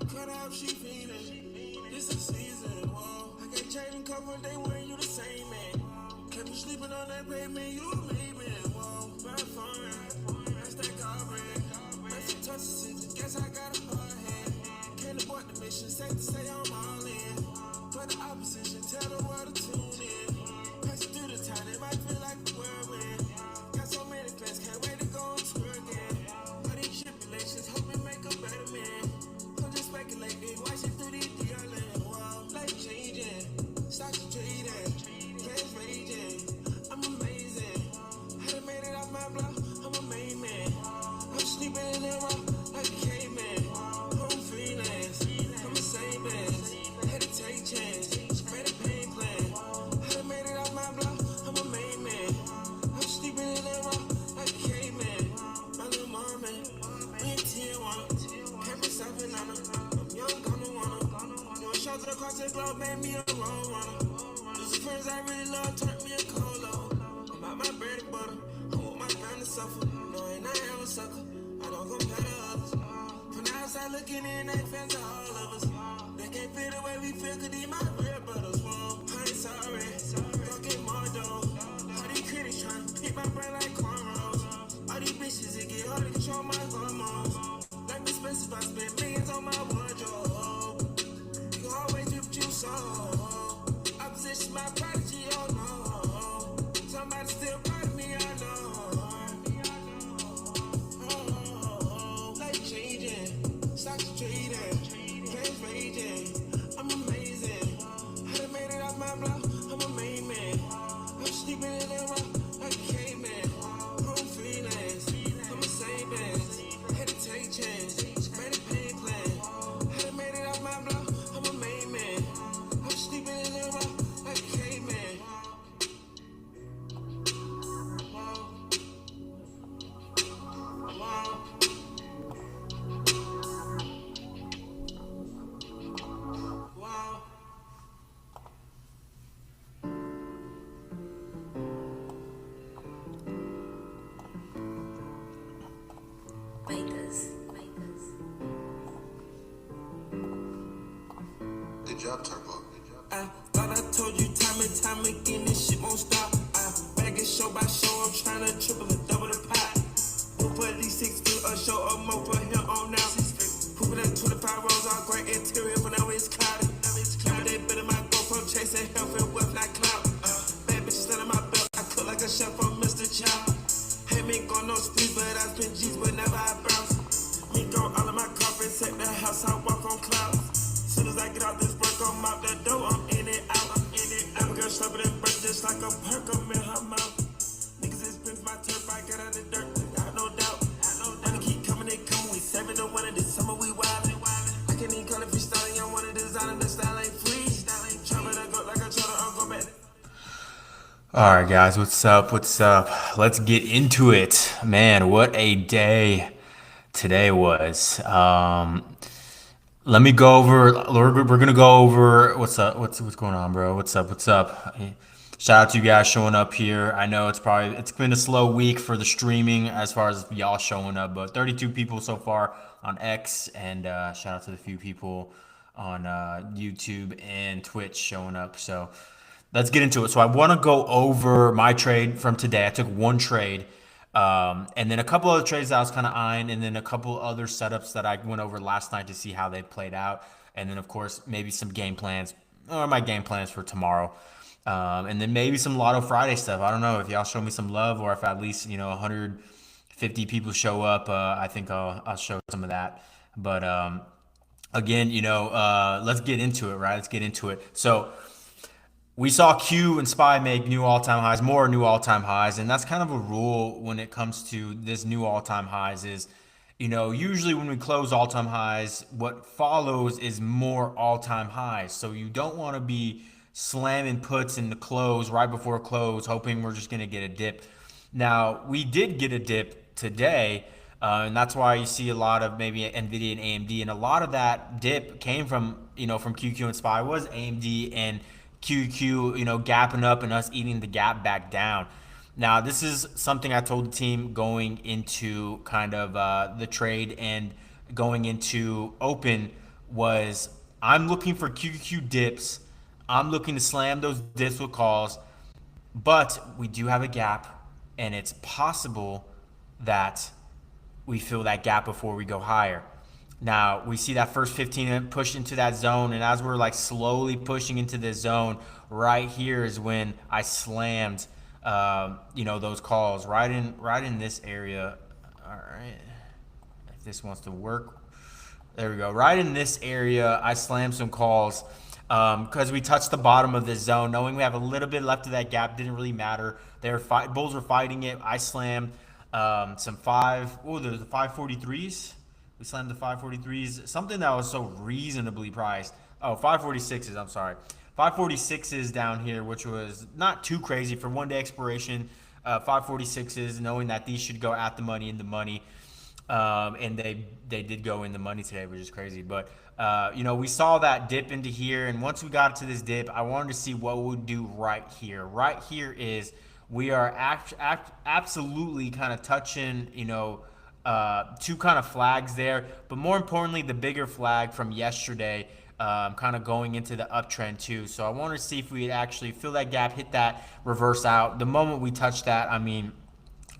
Cut out, she feeling. This is season, whoa. I can't change in couple day when you the same man. Kept me sleeping on that pavement, you maybe, whoa. My phone, that's that garbage. That's a touch decision, guess I got a hard head. Can't abort the mission, safe to say I'm all in. For the opposition, tell the world to tune in. Pass it through the time, it might feel like the whirlwind. Got so many plans, can't wait to go on tour again. All these tribulations, hope we make a better man. I'm just speculating, watching through these dealing. Wow, life changing, stocks trading, cash raging. I'm amazing. Had to made it off my block, I'm a main man. I'm sleeping in the rock like a caveman. Home freelance, I'm a same man. Had to take chance, made a pain plan. Had to made it off my block, I'm a main man. I'm sleeping in the rock like a caveman. My little mom, man, we in Tijuana. Can't be stopping on her. I'm young, gonna wanna. Doing shows across the globe, made me a road runner. These friends I really love turned me a colo. I'm out my bread and butter. I want my family to suffer. No, ain't I am a sucker. I don't compare to others. From the outside looking in, they fans of all of us. They can't feel the way we feel, cause these my real brothers. Whoa, I ain't sorry. Don't get more dough. All these critics trying to pick my brain like cornrows. All these bitches, it get hard to control my hormones. Like expensive, I spend millions on my wardrobe. You gon' always do what you sow. Opposition, my prodigy, oh no. Somebody still proud of me, I know. Life changing, stocks trading, cash raging. I'm amazing. Had to made it off my block, I'm a main man. I'm sleeping in the rock like a caveman. Home freelance, I'm a same man. Had to take chance, made a pain plan. Had to made it off my block, I'm a main man. I'm sleeping in the rock like a caveman. Wow. Wow. Wow. Good job, Turbo. I thought I told you time and time again, this shit won't stop. I bag it show by show, I'm trying to triple and double the pot. Move for at least 6 feet or show or more for here on now. Pooping at 25 rows, all great interior, but now it's cloudy. Every day better my GoPro chasing health and wealth like cloud. Bad bitches under my belt, I cook like a chef from Mr. Chow. Hey, me go no speed, but I spend G's whenever I bounce. Me go all of my confidence at the house, I walk on clouds. Soon as I get out this work, I'm out the door, I'm in it out, I'm in it out. I'm a girl sharper than birth, just like a perk, I'm in her mouth. Niggas expense my turf, I got out the dirt, got no doubt. Wanna keep coming, they come, we 7 to 1 this summer, we wildin'. I can't even call it freestyling, I wanna design the style ain't free. Travel to go like a trotter, I'll go back. All right, guys, what's up? What's up? Let's get into it. Man, what a day today was. Let me go over. We're gonna go over what's up. What's going on, bro? What's up? What's up? Shout out to you guys showing up here. I know it's been a slow week for the streaming as far as y'all showing up, but 32 people so far on X, and shout out to the few people on YouTube and Twitch showing up. So let's get into it. So I want to go over my trade from today. I took one trade. And then a couple other trades that I was kind of eyeing, and then a couple other setups that I went over last night to see how they played out. And then, of course, maybe some game plans, or my game plans for tomorrow. And then maybe some Lotto Friday stuff. I don't know if y'all show me some love, or if at least, 150 people show up, I think I'll show some of that. But again, let's get into it, right? Let's get into it. So we saw Q and SPY make new all-time highs, more new all-time highs, and that's kind of a rule when it comes to this new all-time highs is, usually when we close all-time highs, what follows is more all-time highs. So you don't want to be slamming puts in the close right before close, hoping we're just going to get a dip. Now, we did get a dip today, and that's why you see a lot of maybe NVIDIA and AMD, and a lot of that dip came from, from QQ and SPY was AMD and QQ, gapping up and us eating the gap back down. Now, this is something I told the team going into kind of the trade and going into open was I'm looking for QQQ dips. I'm looking to slam those dips with calls, but we do have a gap, and it's possible that we fill that gap before we go higher. Now we see that first 15 push into that zone, and as we're like slowly pushing into this zone, right here is when I slammed, those calls right in this area. All right, if this wants to work, there we go. Right in this area, I slammed some calls because we touched the bottom of this zone, knowing we have a little bit left of that gap. Didn't really matter. Bulls were fighting it. I slammed some there's the 543s. We slammed the 543s, something that was so reasonably priced. Oh, 546s, I'm sorry. 546s down here, which was not too crazy for one day expiration. 546s, knowing that these should go at the money, in the money. And they did go in the money today, which is crazy. But we saw that dip into here, and once we got to this dip, I wanted to see what we would do right here. Right here is we are absolutely kind of touching, two kind of flags there, but more importantly, the bigger flag from yesterday. Kind of going into the uptrend too. So I wanted to see if we would actually fill that gap, hit that reverse out. The moment we touched that, I mean,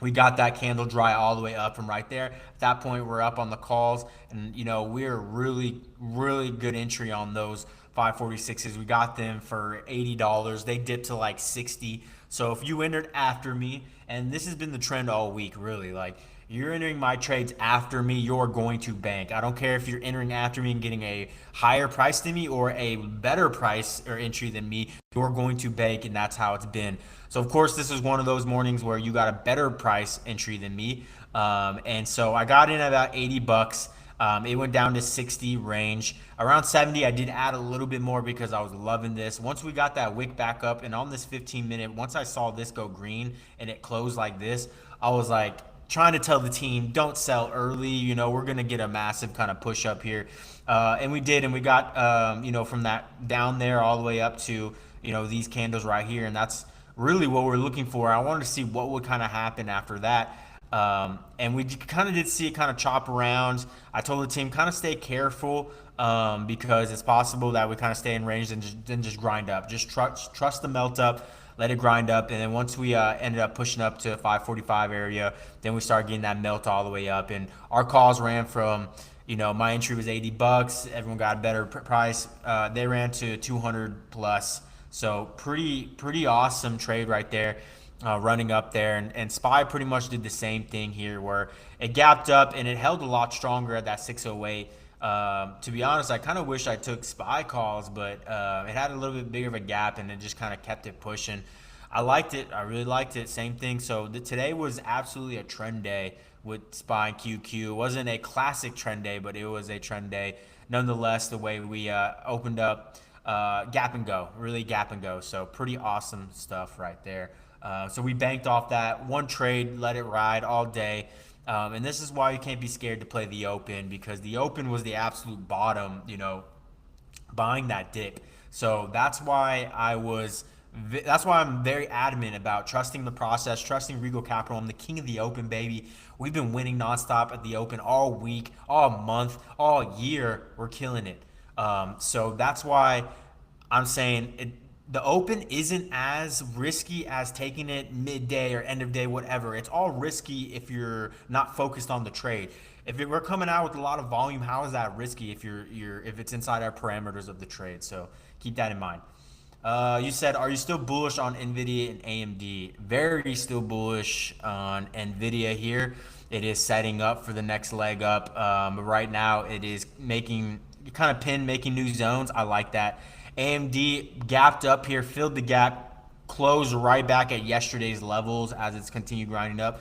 we got that candle dry all the way up from right there. At that point, we're up on the calls, and we're really, really good entry on those 546s. We got them for $80. They dipped to like 60. So if you entered after me, and this has been the trend all week, really, like you're entering my trades after me, you're going to bank. I don't care if you're entering after me and getting a higher price than me or a better price or entry than me, you're going to bank, and that's how it's been. So of course, this is one of those mornings where you got a better price entry than me, and so I got in at about $80. It went down to 60 range. Around 70, I did add a little bit more because I was loving this. Once we got that wick back up, and on this 15-minute, once I saw this go green and it closed like this, I was like trying to tell the team, don't sell early. We're going to get a massive kind of push up here. And we did, and we got, from that down there all the way up to, these candles right here. And that's really what we're looking for. I wanted to see what would kind of happen after that. And we kind of did see it kind of chop around. I told the team kind of stay careful because it's possible that we kind of stay in range and then just grind up. Just trust the melt up, let it grind up, and then once we ended up pushing up to 545 area, then we started getting that melt all the way up. And our calls ran from, my entry was $80. Everyone got a better price. They ran to 200 plus. So pretty awesome trade right there. Running up there, and SPY pretty much did the same thing here, where it gapped up and it held a lot stronger at that 608. To be honest, I kind of wish I took SPY calls, but it had a little bit bigger of a gap, and it just kind of kept it pushing. I liked it. I really liked it. Same thing. So today was absolutely a trend day with SPY and QQ. It wasn't a classic trend day, but it was a trend day nonetheless. The way we opened up, gap and go, really gap and go. So pretty awesome stuff right there. So we banked off that one trade, let it ride all day. And this is why you can't be scared to play the open, because the open was the absolute bottom, buying that dip. So that's why I'm very adamant about trusting the process, trusting Regal Capital. I'm the king of the open, baby. We've been winning nonstop at the open all week, all month, all year. We're killing it. So that's why I'm saying the open isn't as risky as taking it midday or end of day, whatever. It's all risky if you're not focused on the trade. If we're coming out with a lot of volume, how is that risky if if it's inside our parameters of the trade? So keep that in mind. You said, are you still bullish on NVIDIA and AMD? Very still bullish on NVIDIA here. It is setting up for the next leg up. But right now it is making new zones. I like that. AMD gapped up here, filled the gap, closed right back at yesterday's levels as it's continued grinding up.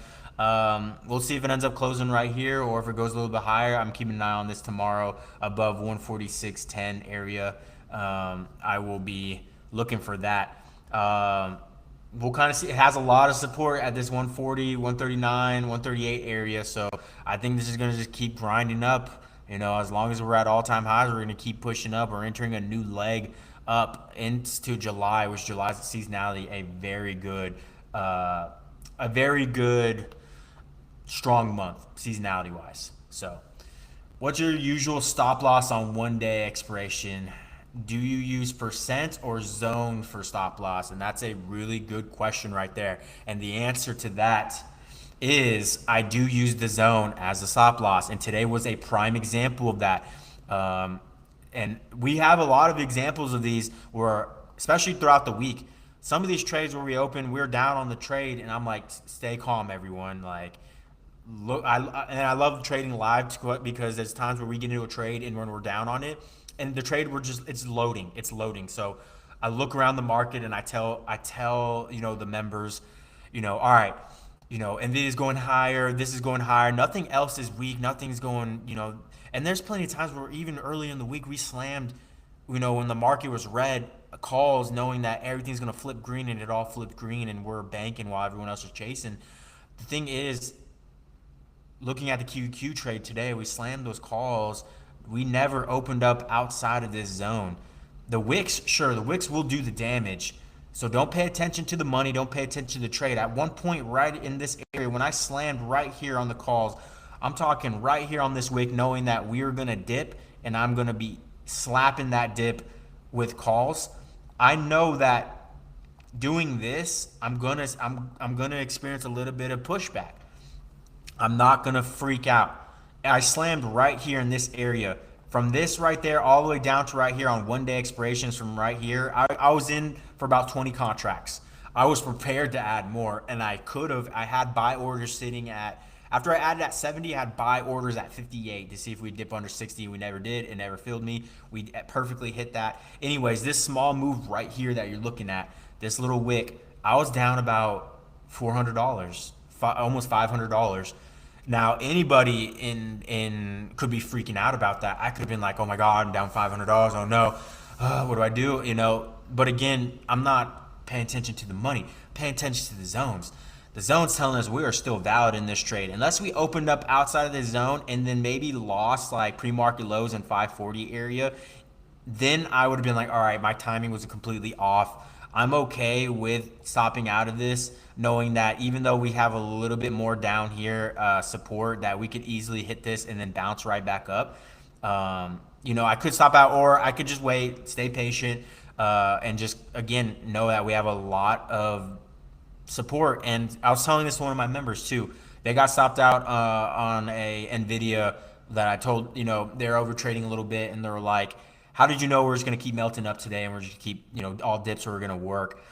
We'll see if it ends up closing right here or if it goes a little bit higher. I'm keeping an eye on this tomorrow above 146.10 area. I will be looking for that. We'll kind of see. It has a lot of support at this 140, 139, 138 area. So I think this is going to just keep grinding up. As long as we're at all-time highs, we're going to keep pushing up. We're entering a new leg up into July, which July's seasonality, a very good strong month seasonality-wise. So What's your usual stop loss on 1 day expiration? Do you use percent or zone for stop loss? And that's a really good question right there. And the answer to that is I do use the zone as a stop loss. And today was a prime example of that. Um, and we have a lot of examples of these where, especially throughout the week, some of these trades where we open, we're down on the trade, and I'm like, stay calm, everyone. Like, look, and I love trading live because there's times where we get into a trade and when we're down on it, and the trade we're just it's loading. So I look around the market and I tell the members, all right, Nvidia is going higher, this is going higher, nothing else is weak, nothing's going, and there's plenty of times where even early in the week we slammed, when the market was red, calls knowing that everything's going to flip green, and it all flipped green and we're banking while everyone else is chasing. The thing is, looking at the QQQ trade today, we slammed those calls. We never opened up outside of this zone. The wicks, sure, the wicks will do the damage. So don't pay attention to the money. Don't pay attention to the trade. At one point, right in this area, when I slammed right here on the calls, I'm talking right here on this wick, knowing that we are going to dip and I'm going to be slapping that dip with calls. I know that doing this, I'm gonna experience a little bit of pushback. I'm not going to freak out. I slammed right here in this area. From this right there all the way down to right here on 1 day expirations from right here, I was in for about 20 contracts. I was prepared to add more, and I could have. I had buy orders sitting at, after I added at 70, I had buy orders at 58 to see if we dip under 60. We never did. It never filled me. We perfectly hit that. Anyways, this small move right here that you're looking at, this little wick, I was down about $400, almost $500. Now anybody in could be freaking out about that. I could have been like, "Oh my God, I'm down $500. Oh no, what do I do?" But again, I'm not paying attention to the money. Paying attention to the zones. The zone's telling us we are still valid in this trade. Unless we opened up outside of the zone and then maybe lost like pre-market lows in 540 area, then I would have been like, all right, my timing was completely off. I'm okay with stopping out of this, knowing that even though we have a little bit more down here support, that we could easily hit this and then bounce right back up. I could stop out, or I could just wait, stay patient, and just, again, know that we have a lot of support. And I was telling this to one of my members too. They got stopped out on a Nvidia that I told, they're over trading a little bit, and they were like, how did you know we're just going to keep melting up today and we're just keep, all dips are going to work?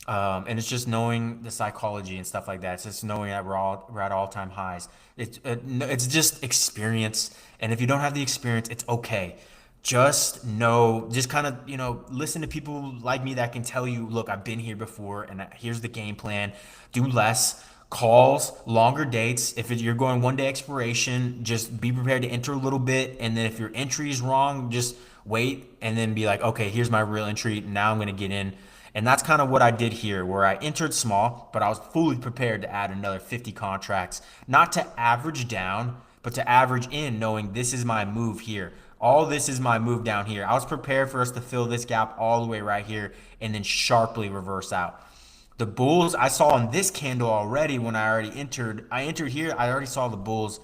And it's just knowing the psychology and stuff like that. It's just knowing that we're at all-time highs. It's just experience. And if you don't have the experience, it's okay. Just know, just kind of, listen to people like me that can tell you, look, I've been here before and here's the game plan. Do less calls, longer dates. If you're going 1 day expiration, just be prepared to enter a little bit. And then if your entry is wrong, just wait and then be like, okay, here's my real entry. Now I'm going to get in. And that's kind of what I did here, where I entered small, but I was fully prepared to add another 50 contracts, not to average down, but to average in, knowing this is my move here. All this is my move down here. I was prepared for us to fill this gap all the way right here and then sharply reverse out. The bulls I saw in this candle already when I already entered. I entered here. I already saw the bulls,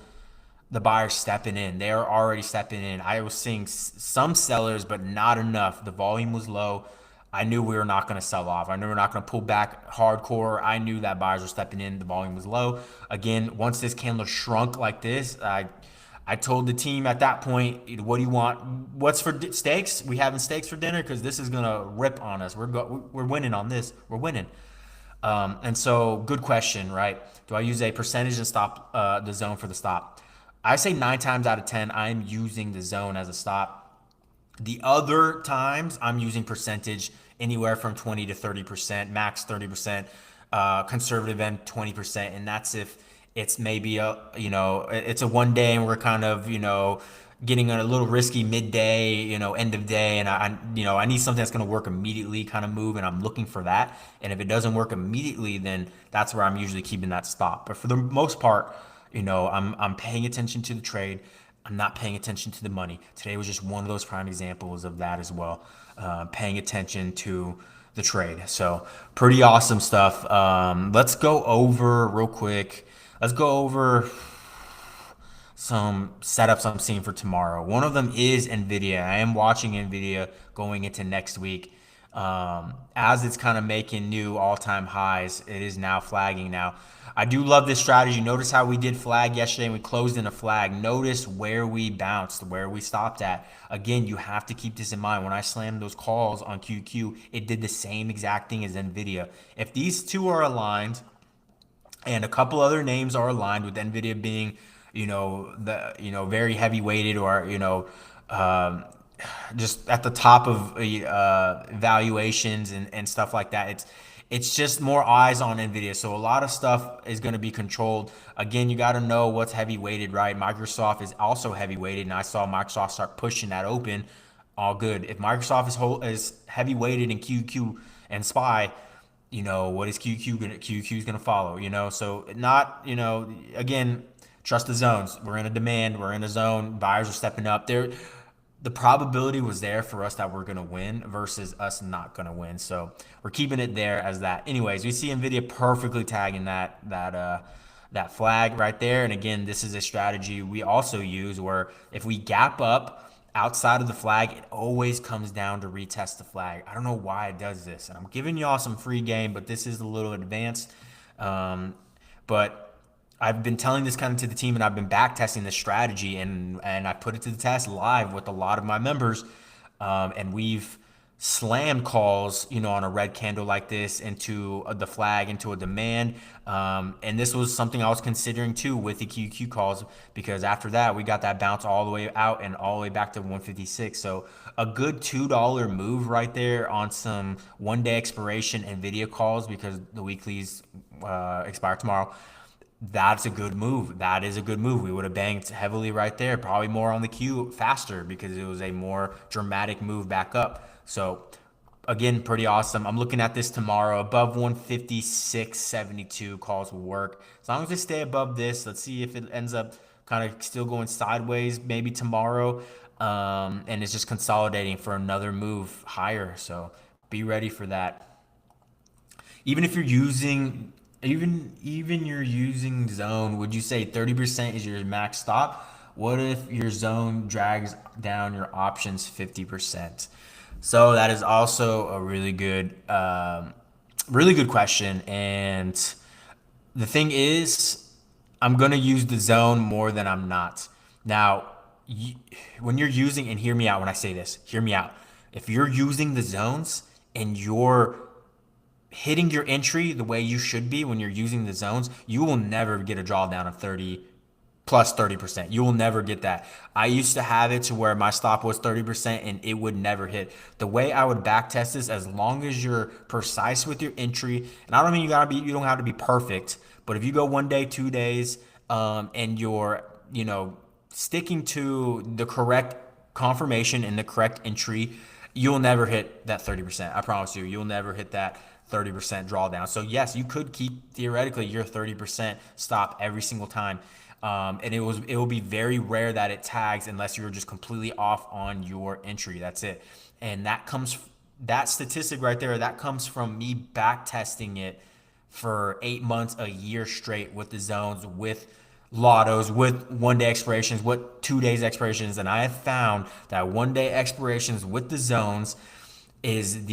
the buyers stepping in. They are already stepping in. I was seeing some sellers, but not enough. The volume was low. I knew we were not going to sell off. I knew we were not going to pull back hardcore. I knew that buyers were stepping in. The volume was low. Again, once this candle shrunk like this, I told the team at that point, what do you want? What's for steaks? We having steaks for dinner? Because this is going to rip on us. We're winning on this. We're winning. And so, good question, right? Do I use a percentage and stop the zone for the stop? I say 9 times out of 10, I'm using the zone as a stop. The other times, I'm using percentage anywhere from 20 to 30%, max 30%, conservative end 20%, and that's if it's maybe it's a 1 day and we're kind of getting a little risky midday, end of day, and I need something that's going to work immediately kind of move, and I'm looking for that. And if it doesn't work immediately, then that's where I'm usually keeping that stop. But for the most part, I'm paying attention to the trade. I'm not paying attention to the money. Today was just one of those prime examples of that as well. Paying attention to the trade. So pretty awesome stuff. Let's go over real quick. Let's some setups I'm seeing for tomorrow. One of them is Nvidia. I am watching Nvidia going into next week. As it's kind of making new all-time highs, it is now flagging now. I do love this strategy. Notice how we did flag yesterday and we closed in a flag. Notice where we bounced, where we stopped at. Again, you have to keep this in mind. When I slammed those calls on QQ, it did the same exact thing as Nvidia. If these two are aligned, and a couple other names are aligned with Nvidia being, very heavy weighted, or um, just at the top of valuations and stuff like that. It's just more eyes on Nvidia, so a lot of stuff is going to be controlled. Again, you got to know what's heavy weighted, right? Microsoft is also heavy weighted, and I saw Microsoft start pushing that open. All good. If Microsoft is heavy weighted in QQ and SPY, what is QQ is gonna follow, so not, again, trust the zones. We're in a demand, we're in a zone, buyers are stepping up there. The probability was there for us that we're gonna win versus us not gonna win, so we're keeping it there as that. Anyways, we see Nvidia perfectly tagging that flag right there. And again, this is a strategy we also use, where if we gap up outside of the flag, it always comes down to retest the flag. I don't know why it does this, and I'm giving y'all some free game, but this is a little advanced. But I've been telling this kind of to the team, and I've been back testing this strategy, and I put it to the test live with a lot of my members, and we've slammed calls, on a red candle like this into the flag, into a demand. And this was something I was considering too with the QQ calls, because after that, we got that bounce all the way out and all the way back to 156. So a good $2 move right there on some 1-day expiration Nvidia calls, because the weeklies expire tomorrow. That's a good move. That is a good move. We would have banked heavily right there, probably more on the Q faster, because it was a more dramatic move back up. So again, pretty awesome. I'm looking at this tomorrow. Above 156.72 calls will work. As long as they stay above this, let's see if it ends up kind of still going sideways maybe tomorrow. And it's just consolidating for another move higher. So be ready for that. Even if you're using even you're using zone, would you say 30% is your max stop? What if your zone drags down your options 50%? So that is also a really good question. And the thing is, I'm gonna use the zone more than I'm not. Now, when you're using, and hear me out when I say this, hear me out. If you're using the zones and you're hitting your entry the way you should be when you're using the zones, you will never get a drawdown of 30%. You will never get that. I used to have it to where my stop was 30% and it would never hit. The way I would back test this, as long as you're precise with your entry, and I don't mean you don't have to be perfect, but if you go 1 day, 2 days, and you're, sticking to the correct confirmation and the correct entry, you'll never hit that 30%. I promise you, you'll never hit that 30% drawdown. So yes, you could keep theoretically your 30% stop every single time. And it will be very rare that it tags unless you're just completely off on your entry. That's it. And that statistic right there, that comes from me back testing it for 8 months, a year straight, with the zones, with lottos, with 1 day expirations, with 2 days expirations. And I have found that 1 day expirations with the zones is it's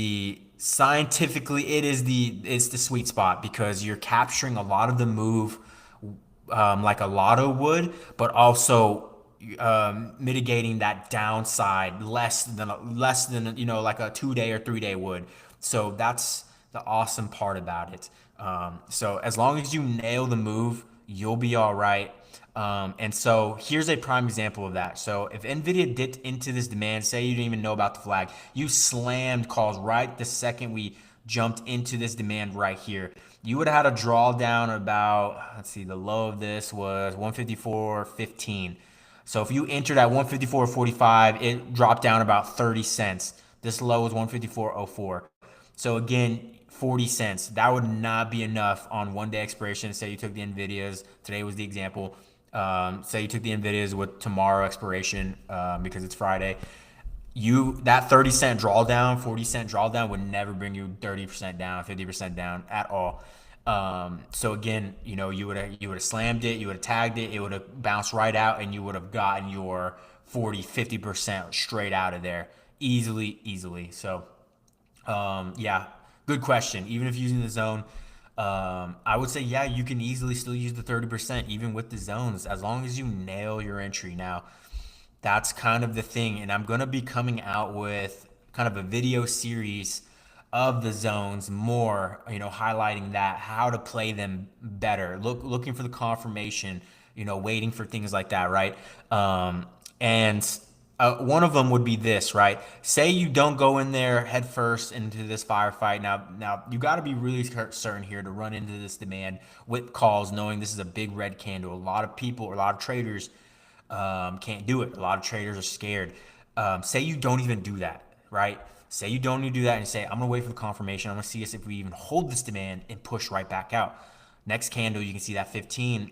the sweet spot, because you're capturing a lot of the move, like a lotto would, but also mitigating that downside less than like a 2 day or 3 day would. So that's the awesome part about it. So as long as you nail the move, you'll be all right. And so here's a prime example of that. So if Nvidia dipped into this demand, say you didn't even know about the flag, you slammed calls right the second we jumped into this demand right here, you would have had a drawdown about, let's see, the low of this was 154.15. So if you entered at 154.45, it dropped down about 30 cents. This low was 154.04. So again, 40 cents. That would not be enough on 1 day expiration. Say you took the Nvidias. Today was the example. Say you took the Nvidias with tomorrow expiration, because it's Friday. That 30 cent drawdown, 40 cent drawdown would never bring you 30% down, 50% down at all. So again, you would have slammed it, you would have tagged it, it would have bounced right out, and you would have gotten your 40, 50% straight out of there easily, easily. So yeah, good question. Even if using the zone, I would say, yeah, you can easily still use the 30% even with the zones as long as you nail your entry. Now, that's kind of the thing. And I'm going to be coming out with kind of a video series of the zones more, highlighting that, how to play them better, looking for the confirmation, waiting for things like that, right? And one of them would be this, right? Say you don't go in there head first into this firefight. Now you got to be really certain here to run into this demand with calls, knowing this is a big red candle. A lot of people, or a lot of traders, can't do it. A lot of traders are scared. Say you don't even do that, right? Say you don't even do that and say, I'm gonna wait for the confirmation. I'm gonna see us if we even hold this demand and push right back out. Next candle, you can see that 15,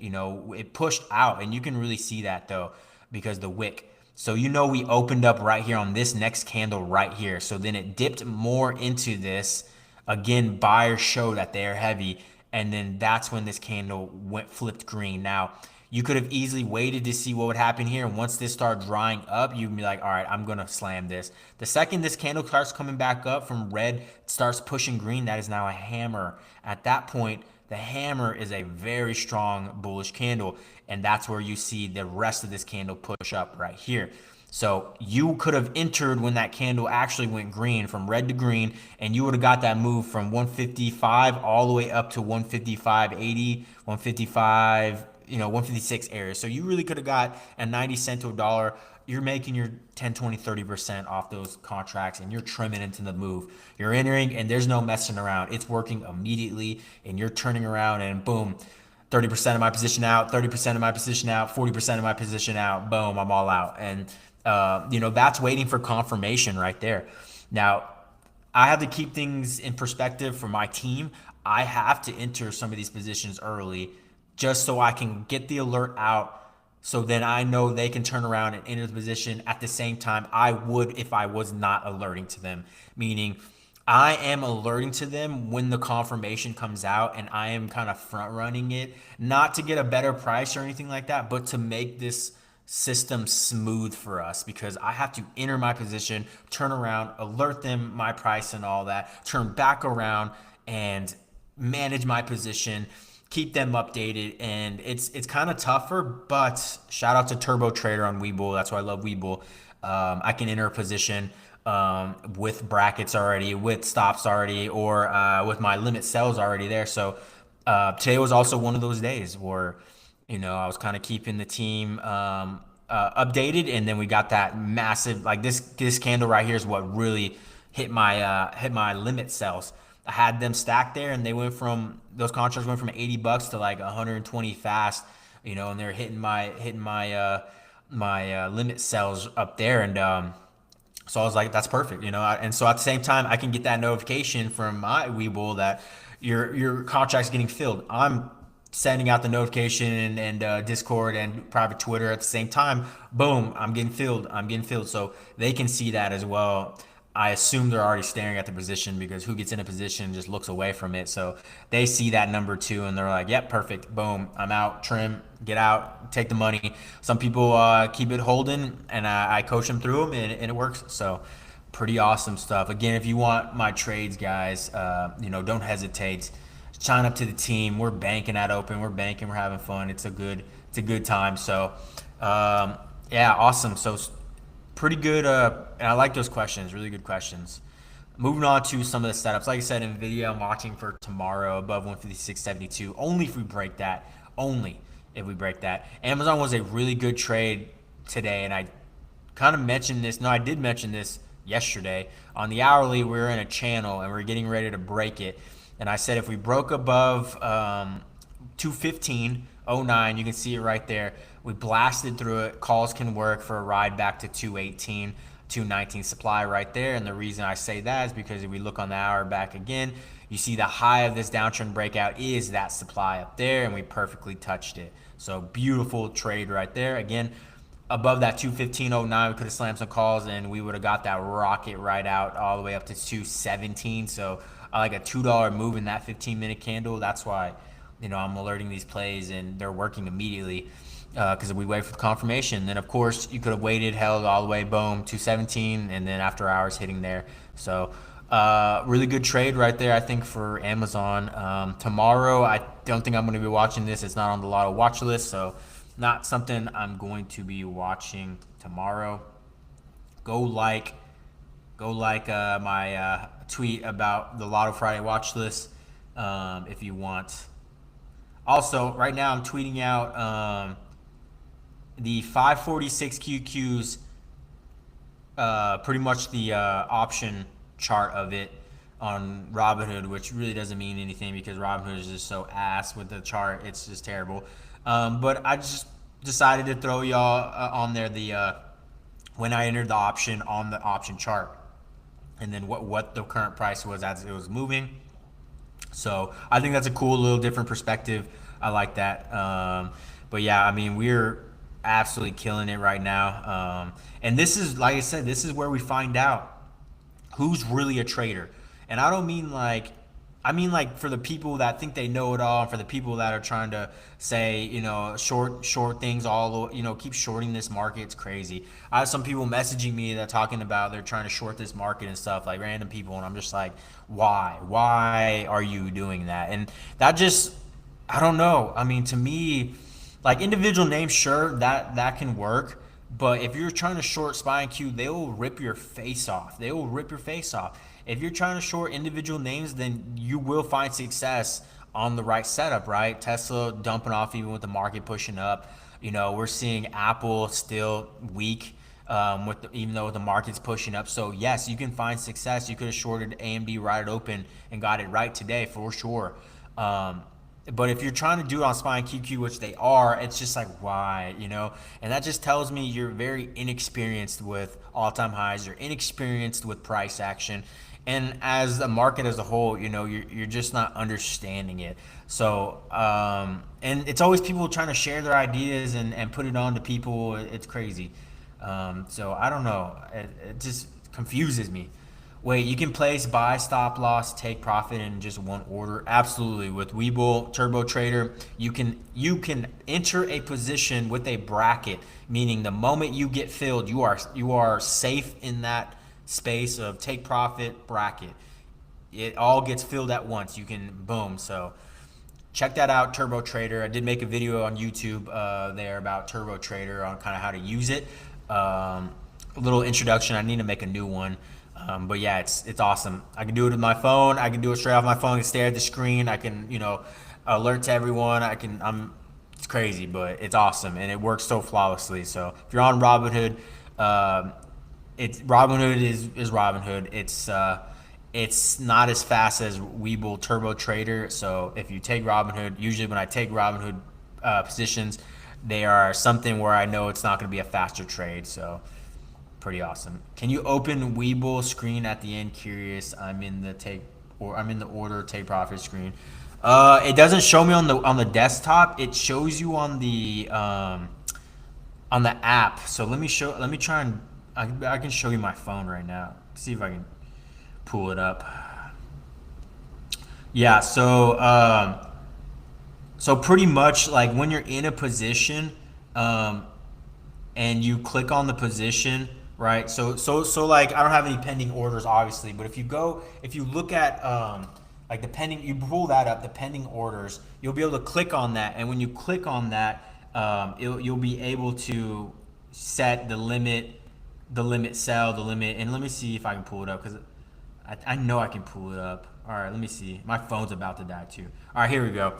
it pushed out, and you can really see that though, because the wick. So we opened up right here on this next candle right here. So then it dipped more into this. Again, buyers show that they're heavy, and then that's when this candle flipped green. Now, you could have easily waited to see what would happen here, and once this started drying up, you'd be like, all right, I'm gonna slam this. The second this candle starts coming back up from red, starts pushing green, that is now a hammer. At that point, the hammer is a very strong bullish candle, and that's where you see the rest of this candle push up right here. So you could have entered when that candle actually went green, from red to green, and you would have got that move from 155 all the way up to 155.80, 155, 156 area. So you really could have got a 90 cent to a dollar. You're making your 10, 20, 30% off those contracts, and you're trimming into the move. You're entering, and there's no messing around. It's working immediately, and you're turning around, and boom, 30% of my position out, 30% of my position out, 40% of my position out. Boom, I'm all out. And that's waiting for confirmation right there. Now, I have to keep things in perspective for my team. I have to enter some of these positions early just so I can get the alert out, so then I know they can turn around and enter the position at the same time I would if I was not alerting to them. Meaning, I am alerting to them when the confirmation comes out, and I am kind of front running it, not to get a better price or anything like that, but to make this system smooth for us, because I have to enter my position, turn around, alert them my price and all that, turn back around and manage my position, keep them updated. And it's kind of tougher, but shout out to Turbo Trader on Webull. That's why I love Webull. I can enter a position with brackets already, with stops already, or with my limit sells already there. So today was also one of those days where I was kind of keeping the team updated, and then we got that massive, like this candle right here is what really hit my limit sells. I had them stacked there, and those contracts went from $80 to like 120 fast, and they're hitting my limit sells up there, and so I was like, that's perfect, and so at the same time, I can get that notification from my Webull that your contract's getting filled. I'm sending out the notification and Discord and private Twitter at the same time. Boom, I'm getting filled. So they can see that as well. I assume they're already staring at the position, because who gets in a position just looks away from it. So they see that number too, and they're like, yep, perfect. Boom, I'm out, trim, get out, take the money. Some people keep it holding, and I coach them through them, and it works. So pretty awesome stuff. Again, if you want my trades, guys, don't hesitate. Sign up to the team. We're banking that open. We're banking. We're having fun. It's a good time. So, yeah, awesome. So pretty good. And I like those questions. Really good questions. Moving on to some of the setups. Like I said, NVIDIA, I'm watching for tomorrow above 156.72. Only if we break that. Only if we break that. Amazon was a really good trade today, and I kind of mentioned this. No, I did mention this yesterday. On the hourly, we were in a channel, and we are getting ready to break it. And I said if we broke above 215.09, you can see it right there. We blasted through it. Calls can work for a ride back to 218, 219 supply right there. And the reason I say that is because if we look on the hour back again, you see the high of this downtrend breakout is that supply up there, and we perfectly touched it. So beautiful trade right there. Again, above that 215.09, we could have slammed some calls and we would have got that rocket right out all the way up to 217. So I like a $2 move in that 15-minute candle. That's why, I'm alerting these plays and they're working immediately because we wait for the confirmation. Then of course you could have waited, held all the way, boom, 217, and then after hours hitting there. So really good trade right there, I think, for Amazon. Tomorrow, I don't think I'm going to be watching this. It's not on the lotto watch list, so not something I'm going to be watching tomorrow. Go like, my tweet about the Lotto Friday watch list if you want. Also, right now I'm tweeting out the 546 QQs, pretty much the option chart of it on Robinhood, which really doesn't mean anything because Robinhood is just so ass with the chart. It's just terrible. But I just decided to throw y'all on there the when I entered the option on the option chart, and then what the current price was as it was moving. So I think that's a cool little different perspective. I like that. But yeah, I mean, we're absolutely killing it right now. And this is, like I said, this is where we find out who's really a trader. And I don't mean like, I mean like for the people that think they know it all, and for the people that are trying to say, short things all, keep shorting this market. It's crazy. I have some people messaging me that talking about they're trying to short this market and stuff, like random people, and I'm just like, why are you doing that? And that just, I don't know. I mean, to me, like individual names, sure, that can work. But if you're trying to short SPY Q, they will rip your face off. They will rip your face off. If you're trying to short individual names, then you will find success on the right setup, right? Tesla dumping off even with the market pushing up. We're seeing Apple still weak, even though the market's pushing up. So yes, you can find success. You could have shorted AMD right at open and got it right today for sure. But if you're trying to do it on SPY and QQ, which they are, it's just like, why, And that just tells me you're very inexperienced with all-time highs. You're inexperienced with price action. And as the market as a whole, you're just not understanding it. So, and it's always people trying to share their ideas and put it on to people. It's crazy. So I don't know. It just confuses me. Wait, you can place buy, stop loss, take profit in just one order? Absolutely. With Webull Turbo Trader, you can enter a position with a bracket, meaning the moment you get filled, you are safe in that space of take profit bracket. It all gets filled at once. You can boom. So check that out, Turbo Trader. I did make a video on YouTube there about Turbo Trader on kind of how to use it. A little introduction. I need to make a new one. But yeah, it's awesome. I can do it with my phone. I can do it straight off my phone. I can stare at the screen. I can, alert to everyone. It's crazy, but it's awesome. And it works so flawlessly. So if you're on Robinhood, Robinhood is Robinhood. It's not as fast as Webull Turbo Trader. So if you take Robinhood, usually when I take Robinhood positions, they are something where I know it's not going to be a faster trade. So pretty awesome. Can you open Webull screen at the end? Curious. I'm in the order take profit screen. It doesn't show me on the desktop. It shows you on the app. So let me try and I can show you my phone right now. See if I can pull it up. Yeah. So pretty much like when you're in a position, and you click on the position, right? So like I don't have any pending orders obviously, but if you look at like the pending, you pull that up, the pending orders, you'll be able to click on that, and when you click on that, you'll be able to set the limit sell, the limit, and let me see if I can pull it up because I know I can pull it up. All right, let me see. My phone's about to die too. All right, here we go.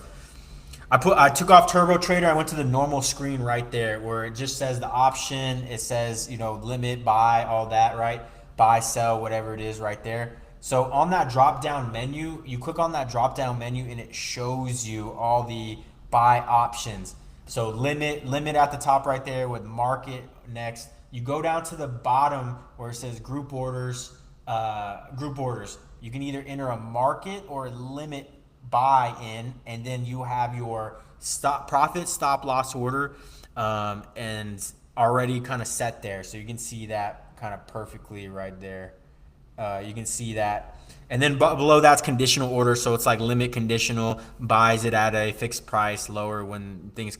I took off Turbo Trader. I went to the normal screen right there where it just says the option. It says, limit, buy, all that, right? Buy, sell, whatever it is right there. So on that drop down menu, you click on that drop down menu and it shows you all the buy options. So limit at the top right there with market next. You go down to the bottom where it says group orders. You can either enter a market or a limit buy in, and then you have your stop profit, stop loss order, and already kind of set there. So you can see that kind of perfectly right there. You can see that. And then below that's conditional order. So it's like limit conditional, buys it at a fixed price, lower when things,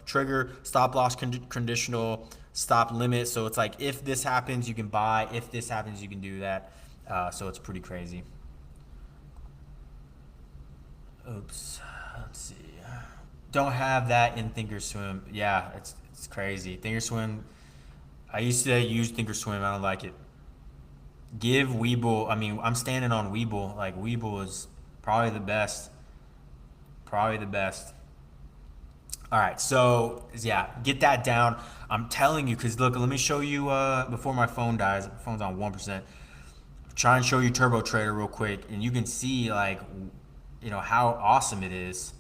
trigger, stop loss conditional, stop limit. So it's like if this happens, you can buy. If this happens, you can do that. So it's pretty crazy. Oops. Let's see. Don't have that in Thinkorswim. Yeah, it's crazy. Thinkorswim. I used to use Thinkorswim. I don't like it. Give Weeble. I mean, I'm standing on Weeble. Like Weeble is probably the best. Probably the best. All right, so yeah, get that down. I'm telling you, cause look, let me show you. Before my phone dies, phone's on 1%. Try and show you Turbo Trader real quick, and you can see like, how awesome it is.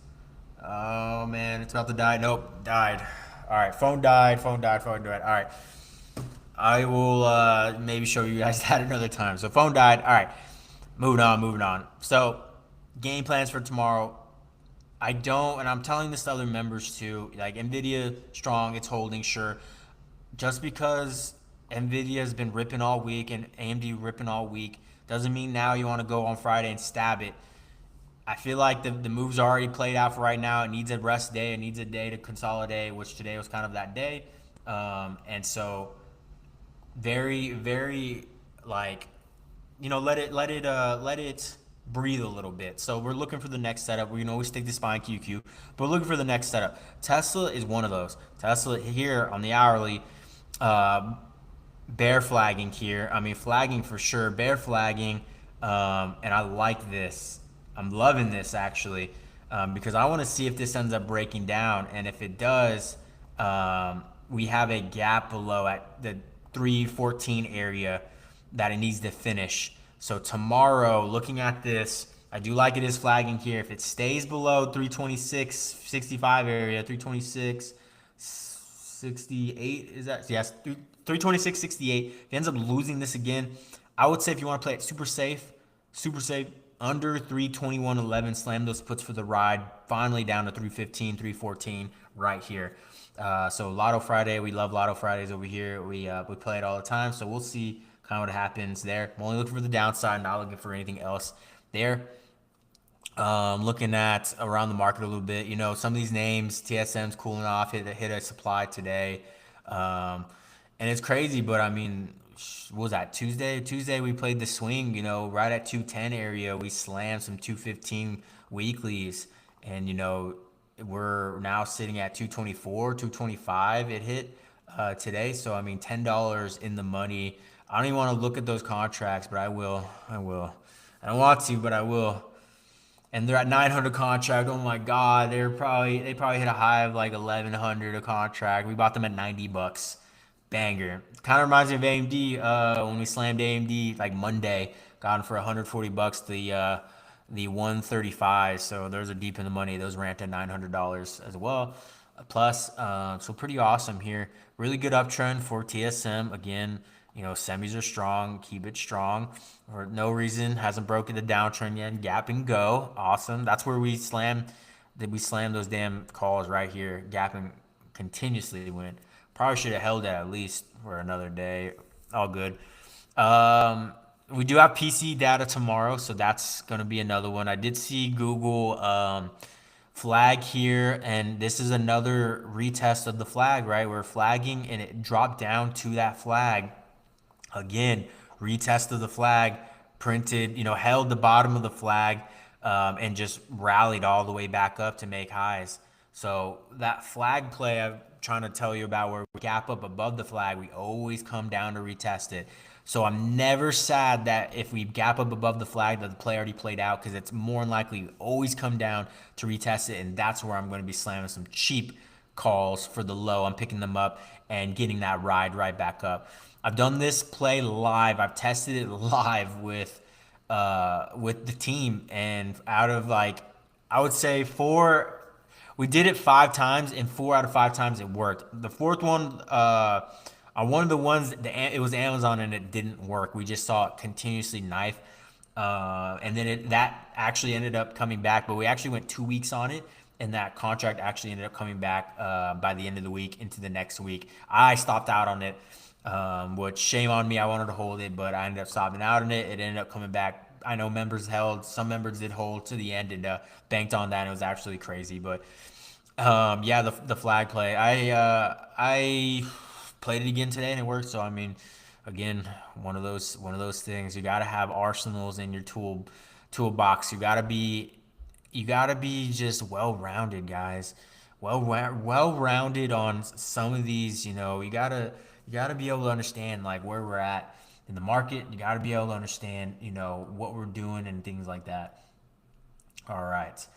Oh man, it's about to die. Nope, died. All right, phone died. Phone died. Phone died. All right. I will maybe show you guys that another time. So phone died. All right, moving on, moving on. So game plans for tomorrow. I don't, and I'm telling this to other members too. Like Nvidia strong, it's holding sure. Just because Nvidia has been ripping all week and AMD ripping all week doesn't mean now you want to go on Friday and stab it. I feel like the move's already played out for right now. It needs a rest day. It needs a day to consolidate, which today was kind of that day. And so very, very like, let it breathe a little bit. So we're looking for the next setup. We always stick to SPY QQ, but we're looking for the next setup. Tesla is one of those. Tesla here on the hourly, uh, bear flagging here. I mean, flagging for sure, bear flagging. And I like this. I'm loving this actually, because I want to see if this ends up breaking down. And if it does, we have a gap below at the 314 area that it needs to finish. So tomorrow, looking at this, I do like it is flagging here. If it stays below 326.65 area, 326.68 is that? Yes, 326.68. If it ends up losing this again, I would say if you want to play it super safe, under 321.11, slam those puts for the ride. Finally down to 315, 314 right here. So Lotto Friday, we love Lotto Fridays over here. We play it all the time, so we'll see kind of what happens there. I'm only looking for the downside, not looking for anything else there. Looking at around the market a little bit, some of these names, TSM's cooling off, hit a supply today. And it's crazy, but I mean, what was that, Tuesday? Tuesday we played the swing, right at 210 area. We slammed some 215 weeklies, and we're now sitting at 224, 225. It hit today, so I mean, $10 in the money. I don't even want to look at those contracts, but I will. I will. I don't want to, but I will. And they're at 900 contract. Oh my God, they probably hit a high of like 1100 a contract. We bought them at $90. Banger. Kind of reminds me of AMD when we slammed AMD like Monday, got them for $140. The 135. So those are deep in the money. Those ranked at $900 as well. Plus, so pretty awesome here. Really good uptrend for TSM. Again, semis are strong. Keep it strong. For no reason, hasn't broken the downtrend yet. Gap and go. Awesome. That's where we slam. Did we slam those damn calls right here? Gapping continuously went. Probably should have held it at least for another day. All good. We do have PC data tomorrow, so that's going to be another one. I did see Google flag here, and this is another retest of the flag, right? We're flagging, and it dropped down to that flag. Again, retest of the flag, printed, held the bottom of the flag, and just rallied all the way back up to make highs. So that flag play I'm trying to tell you about, where we gap up above the flag, we always come down to retest it. So I'm never sad that if we gap up above the flag that the play already played out, because it's more than likely we always come down to retest it, and that's where I'm going to be slamming some cheap calls for the low. I'm picking them up and getting that ride right back up. I've done this play live. I've tested it live with the team, and out of like, I would say we did it 5 times, and 4 out of 5 times it worked. The fourth one, on one of the ones, it was Amazon, and it didn't work. We just saw it continuously knife, and then that actually ended up coming back. But we actually went 2 weeks on it, and that contract actually ended up coming back by the end of the week into the next week. I stopped out on it, which shame on me. I wanted to hold it, but I ended up stopping out on it. It ended up coming back. I know members held, some members did hold to the end and banked on that. And it was absolutely crazy, but yeah, the flag play. I played it again today and it worked. So I mean, again, one of those things. You got to have arsenals in your toolbox. You gotta be just well rounded, guys. Well rounded on some of these. You gotta be able to understand like where we're at in the market. You gotta be able to understand what we're doing and things like that. All right.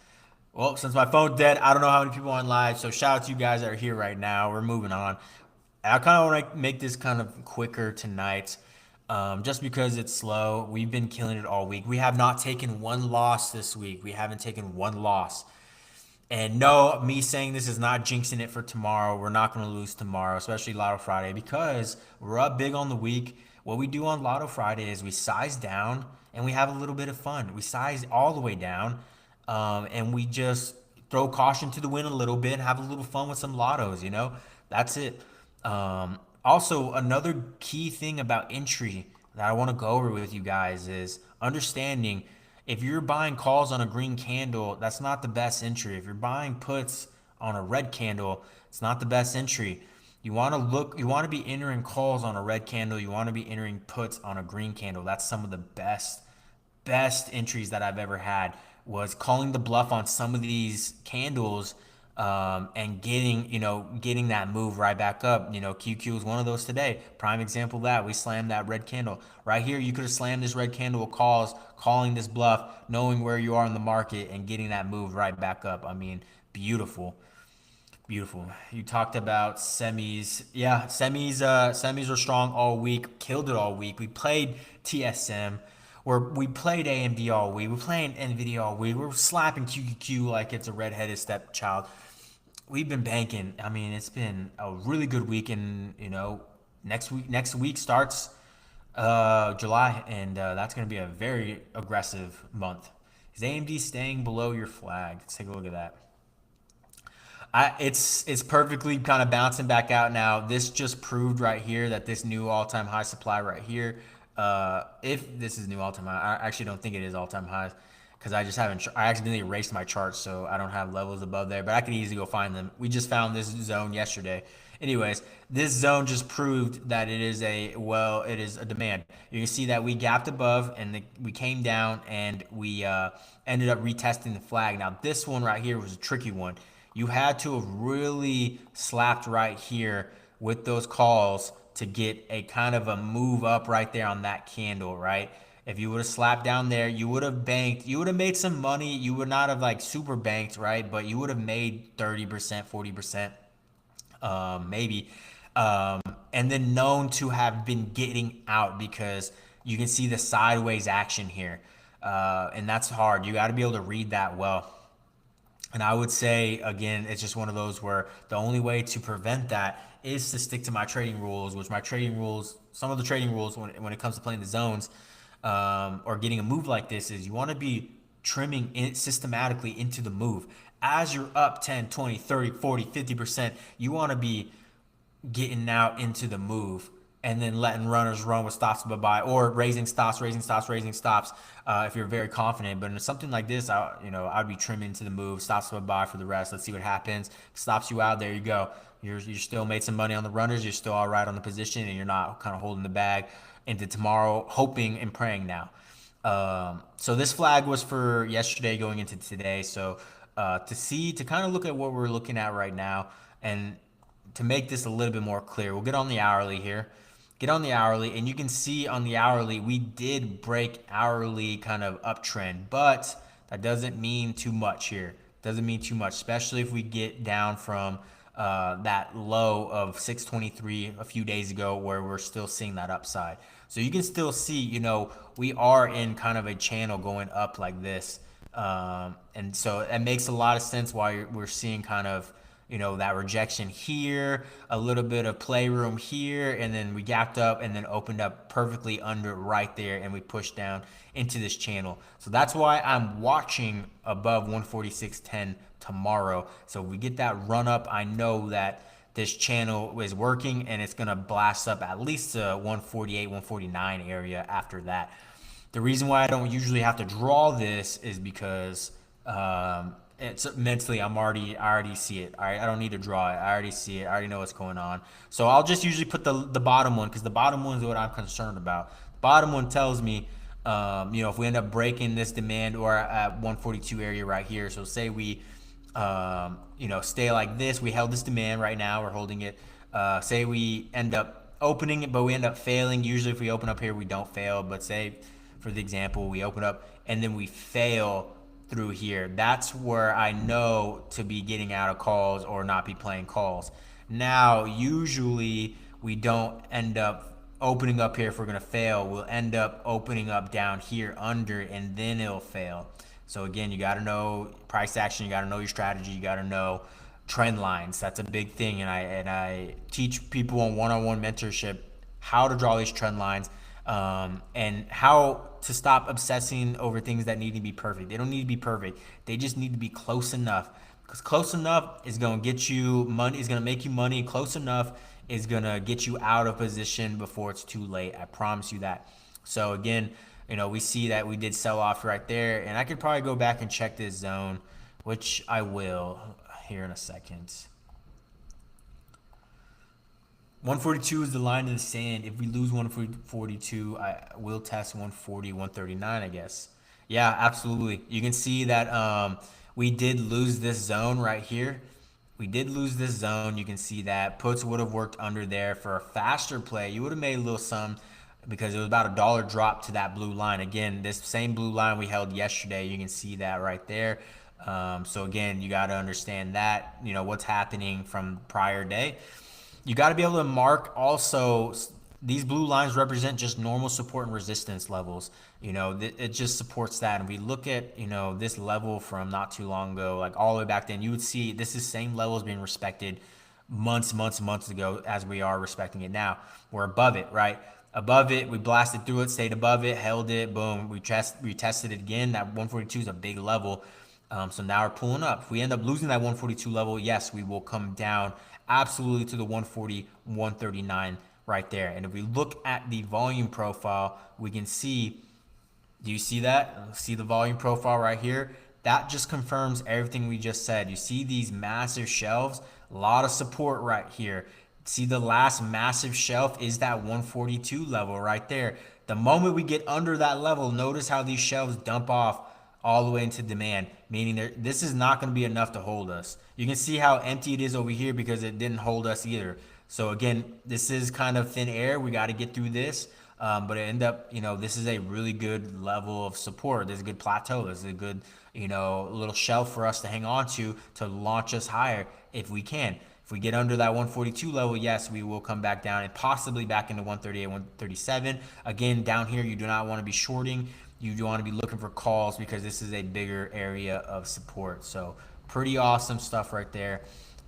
Well, since my phone's dead, I don't know how many people are on live. So shout out to you guys that are here right now. We're moving on. I kind of want to make this kind of quicker tonight, just because it's slow. We've been killing it all week. We have not taken one loss this week. We haven't taken one loss. And no, me saying this is not jinxing it for tomorrow. We're not going to lose tomorrow, especially Lotto Friday, because we're up big on the week. What we do on Lotto Friday is we size down and we have a little bit of fun. We size all the way down, and we just throw caution to the wind a little bit, have a little fun with some lottos. That's it. Also, another key thing about entry that I want to go over with you guys is understanding if you're buying calls on a green candle, that's not the best entry. If you're buying puts on a red candle, it's not the best entry. You want to be entering calls on a red candle. You want to be entering puts on a green candle. That's some of the best entries that I've ever had, was calling the bluff on some of these candles, and getting that move right back up. QQ was one of those today. Prime example of that we slammed that red candle right here. You could have slammed this red candle with calls, calling this bluff, knowing where you are in the market and getting that move right back up. I mean, beautiful. Beautiful. You talked about semis. Yeah, semis were strong all week. Killed it all week. We played TSM. We played AMD all week. We're playing NVIDIA all week. We're slapping QQQ like it's a redheaded stepchild. We've been banking. I mean, it's been a really good week, and next week starts July, and that's going to be a very aggressive month. Is AMD staying below your flag? Let's take a look at that. It's perfectly kind of bouncing back out now. This just proved right here that this new all-time high supply right here, if this is new all-time high, I actually don't think it is all-time highs, because I accidentally erased my charts, so I don't have levels above there, but I can easily go find them. We just found this zone yesterday. Anyways, this zone just proved that it is a demand. You can see that we gapped above and we came down, and we ended up retesting the flag. Now this one right here was a tricky one. You had to have really slapped right here with those calls to get a kind of a move up right there on that candle, right? If you would have slapped down there, you would have banked, you would have made some money. You would not have like super banked, right? But you would have made 30%, 40%, maybe. And then known to have been getting out, because you can see the sideways action here. And that's hard. You got to be able to read that well. And I would say, again, it's just one of those where the only way to prevent that is to stick to my trading rules, which some of the trading rules when it comes to playing the zones, or getting a move like this, is you want to be trimming it systematically into the move. As you're up 10, 20, 30, 40, 50%, you want to be getting out into the move and then letting runners run with stops bye-bye, or raising stops, if you're very confident. But in something like this, I'd be trimming to the move, stops bye-bye for the rest. Let's see what happens. Stops you out, there you go. You're still made some money on the runners. You're still all right on the position, and you're not kind of holding the bag into tomorrow, hoping and praying now. So this flag was for yesterday going into today. So to kind of look at what we're looking at right now, and to make this a little bit more clear, we'll get on the hourly here. Get on the hourly, and you can see on the hourly, we did break hourly kind of uptrend, but that doesn't mean too much here. Doesn't mean too much, especially if we get down from that low of 623 a few days ago, where we're still seeing that upside. So you can still see, we are in kind of a channel going up like this. And so it makes a lot of sense why we're seeing kind of, that rejection here, a little bit of playroom here, and then we gapped up and then opened up perfectly under right there, and we pushed down into this channel. So that's why I'm watching above 146.10 tomorrow. So if we get that run up, I know that this channel is working and it's gonna blast up at least to 148, 149 area after that. The reason why I don't usually have to draw this is because it's mentally I already see it. All right, I don't need to draw it. I already see it. I already know what's going on. So I'll just usually put the bottom one, because the bottom one is what I'm concerned about. The bottom one tells me, if we end up breaking this demand or at 142 area right here. So say we stay like this. We held this demand right now. We're holding it. Say we end up opening it, but we end up failing. Usually if we open up here, we don't fail. But say, for the example, we open up and then we fail through here. That's where I know to be getting out of calls or not be playing calls. Now, usually we don't end up opening up here if we're going to fail. We'll end up opening up down here under, and then it'll fail. So again, you got to know price action, you got to know your strategy, you got to know trend lines. That's a big thing, and I teach people on one-on-one mentorship how to draw these trend lines, and how to stop obsessing over things that need to be perfect. They don't need to be perfect. They just need to be close enough, because close enough is going to get you money, is going to make you money. Close enough is going to get you out of position before it's too late. I promise you that. So again, we see that we did sell off right there, and I could probably go back and check this zone, which I will here in a second. 142 is the line in the sand. If we lose 142, I will test 140, 139, I guess. Yeah, absolutely. You can see that we did lose this zone right here. We did lose this zone. You can see that puts would have worked under there for a faster play. You would have made a little sum, because it was about $1 drop to that blue line. Again, this same blue line we held yesterday, you can see that right there. So again, you got to understand that, what's happening from prior day. You got to be able to mark also, these blue lines represent just normal support and resistance levels. It just supports that. And we look at, this level from not too long ago, like all the way back then, you would see this is same levels being respected months ago as we are respecting it now. We're above it, right? Above it, we blasted through it, stayed above it, held it, boom. We tested it again. That 142 is a big level. So now we're pulling up. If we end up losing that 142 level, yes, we will come down absolutely to the 140, 139 right there. And if we look at the volume profile, we can see, do you see that? See the volume profile right here? That just confirms everything we just said. You see these massive shelves, a lot of support right here. See, the last massive shelf is that 142 level right there. The moment we get under that level, notice how these shelves dump off all the way into demand, meaning this is not going to be enough to hold us. You can see how empty it is over here because it didn't hold us either. So again, this is kind of thin air. We got to get through this. But it end up, this is a really good level of support. There's a good plateau. There's a good, little shelf for us to hang on to launch us higher if we can. If we get under that 142 level, yes, we will come back down and possibly back into 138, 137. Again, down here, you do not want to be shorting. You do want to be looking for calls, because this is a bigger area of support. So pretty awesome stuff right there.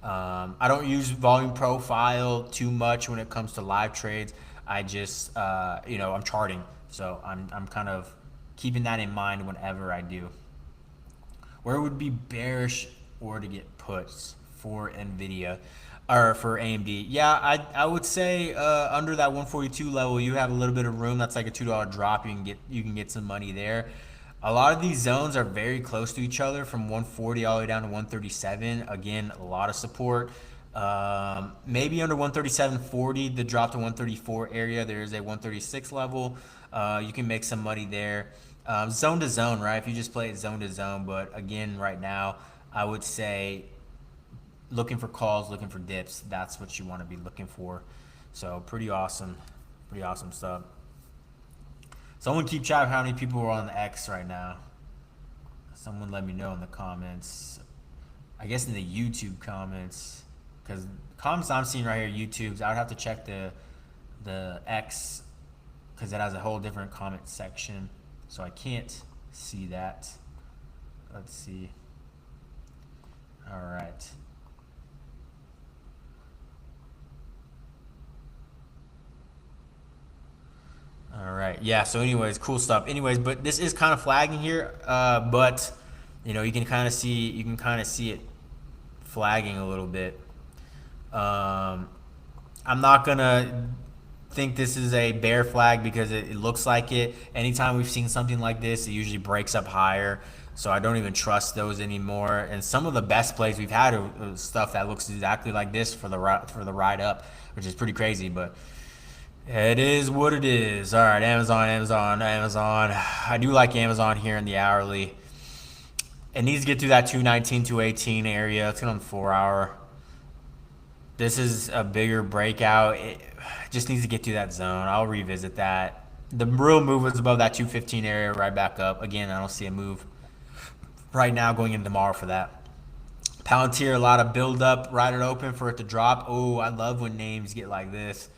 I don't use volume profile too much when it comes to live trades. I just, I'm charting. So I'm kind of keeping that in mind whenever I do. Where would be bearish or to get puts for NVIDIA or for AMD? Yeah, I would say under that 142 level, you have a little bit of room. That's like a $2 drop. You can get some money there. A lot of these zones are very close to each other, from 140 all the way down to 137. Again, a lot of support. Maybe under 137.40, the drop to 134 area, there's a 136 level. You can make some money there. Zone to zone, right? If you just play it zone to zone. But again, right now, I would say looking for calls, looking for dips. That's what you want to be looking for. So pretty awesome stuff. Someone keep track of how many people are on the X right now. Someone let me know in the comments. I guess in the YouTube comments, because comments I'm seeing right here, YouTube's. I would have to check the X, because it has a whole different comment section, so I can't see that. Let's see. All right. All right. Yeah. So, anyways, cool stuff. Anyways, but this is kind of flagging here. But you can kind of see it flagging a little bit. Um, I'm not gonna think this is a bear flag because it looks like it. Anytime we've seen something like this, it usually breaks up higher. So I don't even trust those anymore. And some of the best plays we've had are stuff that looks exactly like this for the ride up, which is pretty crazy. But it is what it is. All right, Amazon, Amazon, Amazon. I do like Amazon here in the hourly. It needs to get through that 219, 218 area. It's on the 4 hour. This is a bigger breakout. It just needs to get through that zone. I'll revisit that. The real move was above that 215 area, right back up. Again, I don't see a move right now going into tomorrow for that. Palantir, a lot of build up, right it open for it to drop. Oh, I love when names get like this.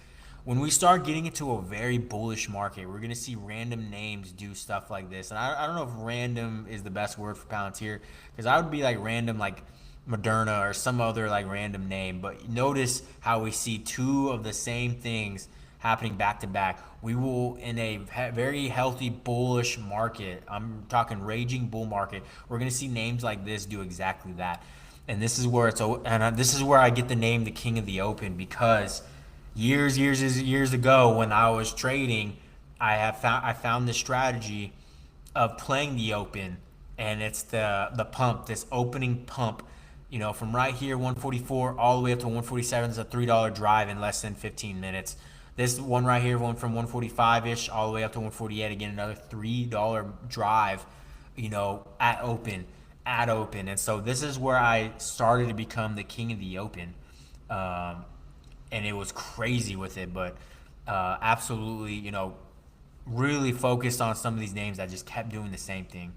When we start getting into a very bullish market, we're gonna see random names do stuff like this. And I don't know if random is the best word for Palantir, because I would be like random, like Moderna or some other like random name. But notice how we see two of the same things happening back to back. We will, in a very healthy bullish market, I'm talking raging bull market, we're going to see names like this do exactly that. And this is where this is where I get the name the King of the Open, because years ago when I was trading, I found this strategy of playing the open, and it's the pump, this opening pump, from right here 144 all the way up to 147 is a $3 drive in less than 15 minutes. This one right here went from 145 ish all the way up to 148, again another $3 drive, at open. And so this is where I started to become the king of the open. And it was crazy with it, but absolutely, really focused on some of these names that just kept doing the same thing.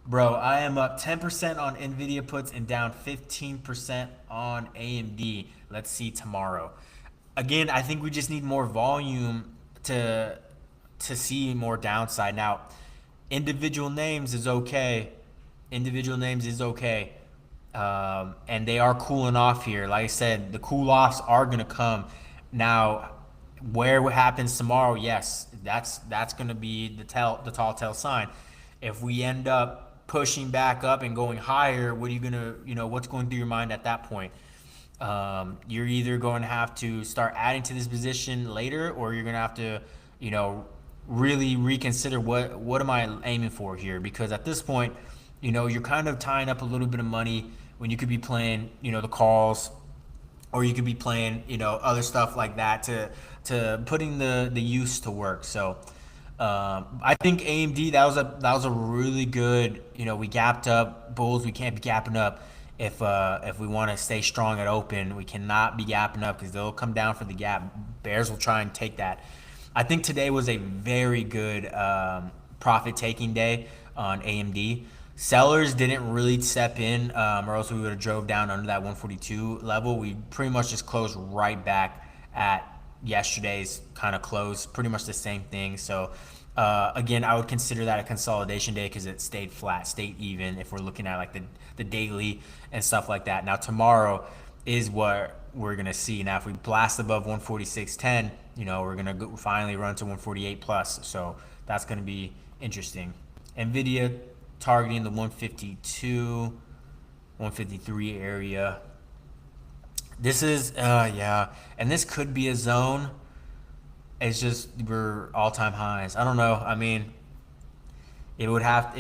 Bro, I am up 10% on Nvidia puts and down 15% on AMD. Let's see tomorrow. Again, I think we just need more volume to see more downside. Now, individual names is okay. Individual names is okay. And they are cooling off here. Like I said, the cool offs are gonna come. Now, where what happens tomorrow? Yes, that's gonna be the tall tale sign. If we end up pushing back up and going higher, what are you gonna, what's going through your mind at that point? You're either going to have to start adding to this position later, or you're gonna have to, really reconsider what am I aiming for here? Because at this point, you're kind of tying up a little bit of money when you could be playing, the calls, or you could be playing, other stuff like that to putting the use to work. So I think AMD, that was a really good, we gapped up. Bulls, we can't be gapping up if we want to stay strong at open. We cannot be gapping up because they'll come down for the gap. Bears will try and take that. I think today was a very good profit taking day on AMD. Sellers didn't really step in, or else we would have drove down under that 142 level. We pretty much just closed right back at yesterday's kind of close, pretty much the same thing. So again, I would consider that a consolidation day because it stayed flat, stayed even. If we're looking at like the daily and stuff like that. Now tomorrow is what we're gonna see. Now if we blast above 146.10, we're gonna finally run to 148 plus. So that's gonna be interesting. Nvidia targeting the 152, 153 area. This is yeah, and this could be a zone. It's just we're all-time highs. I don't know. I mean, it would have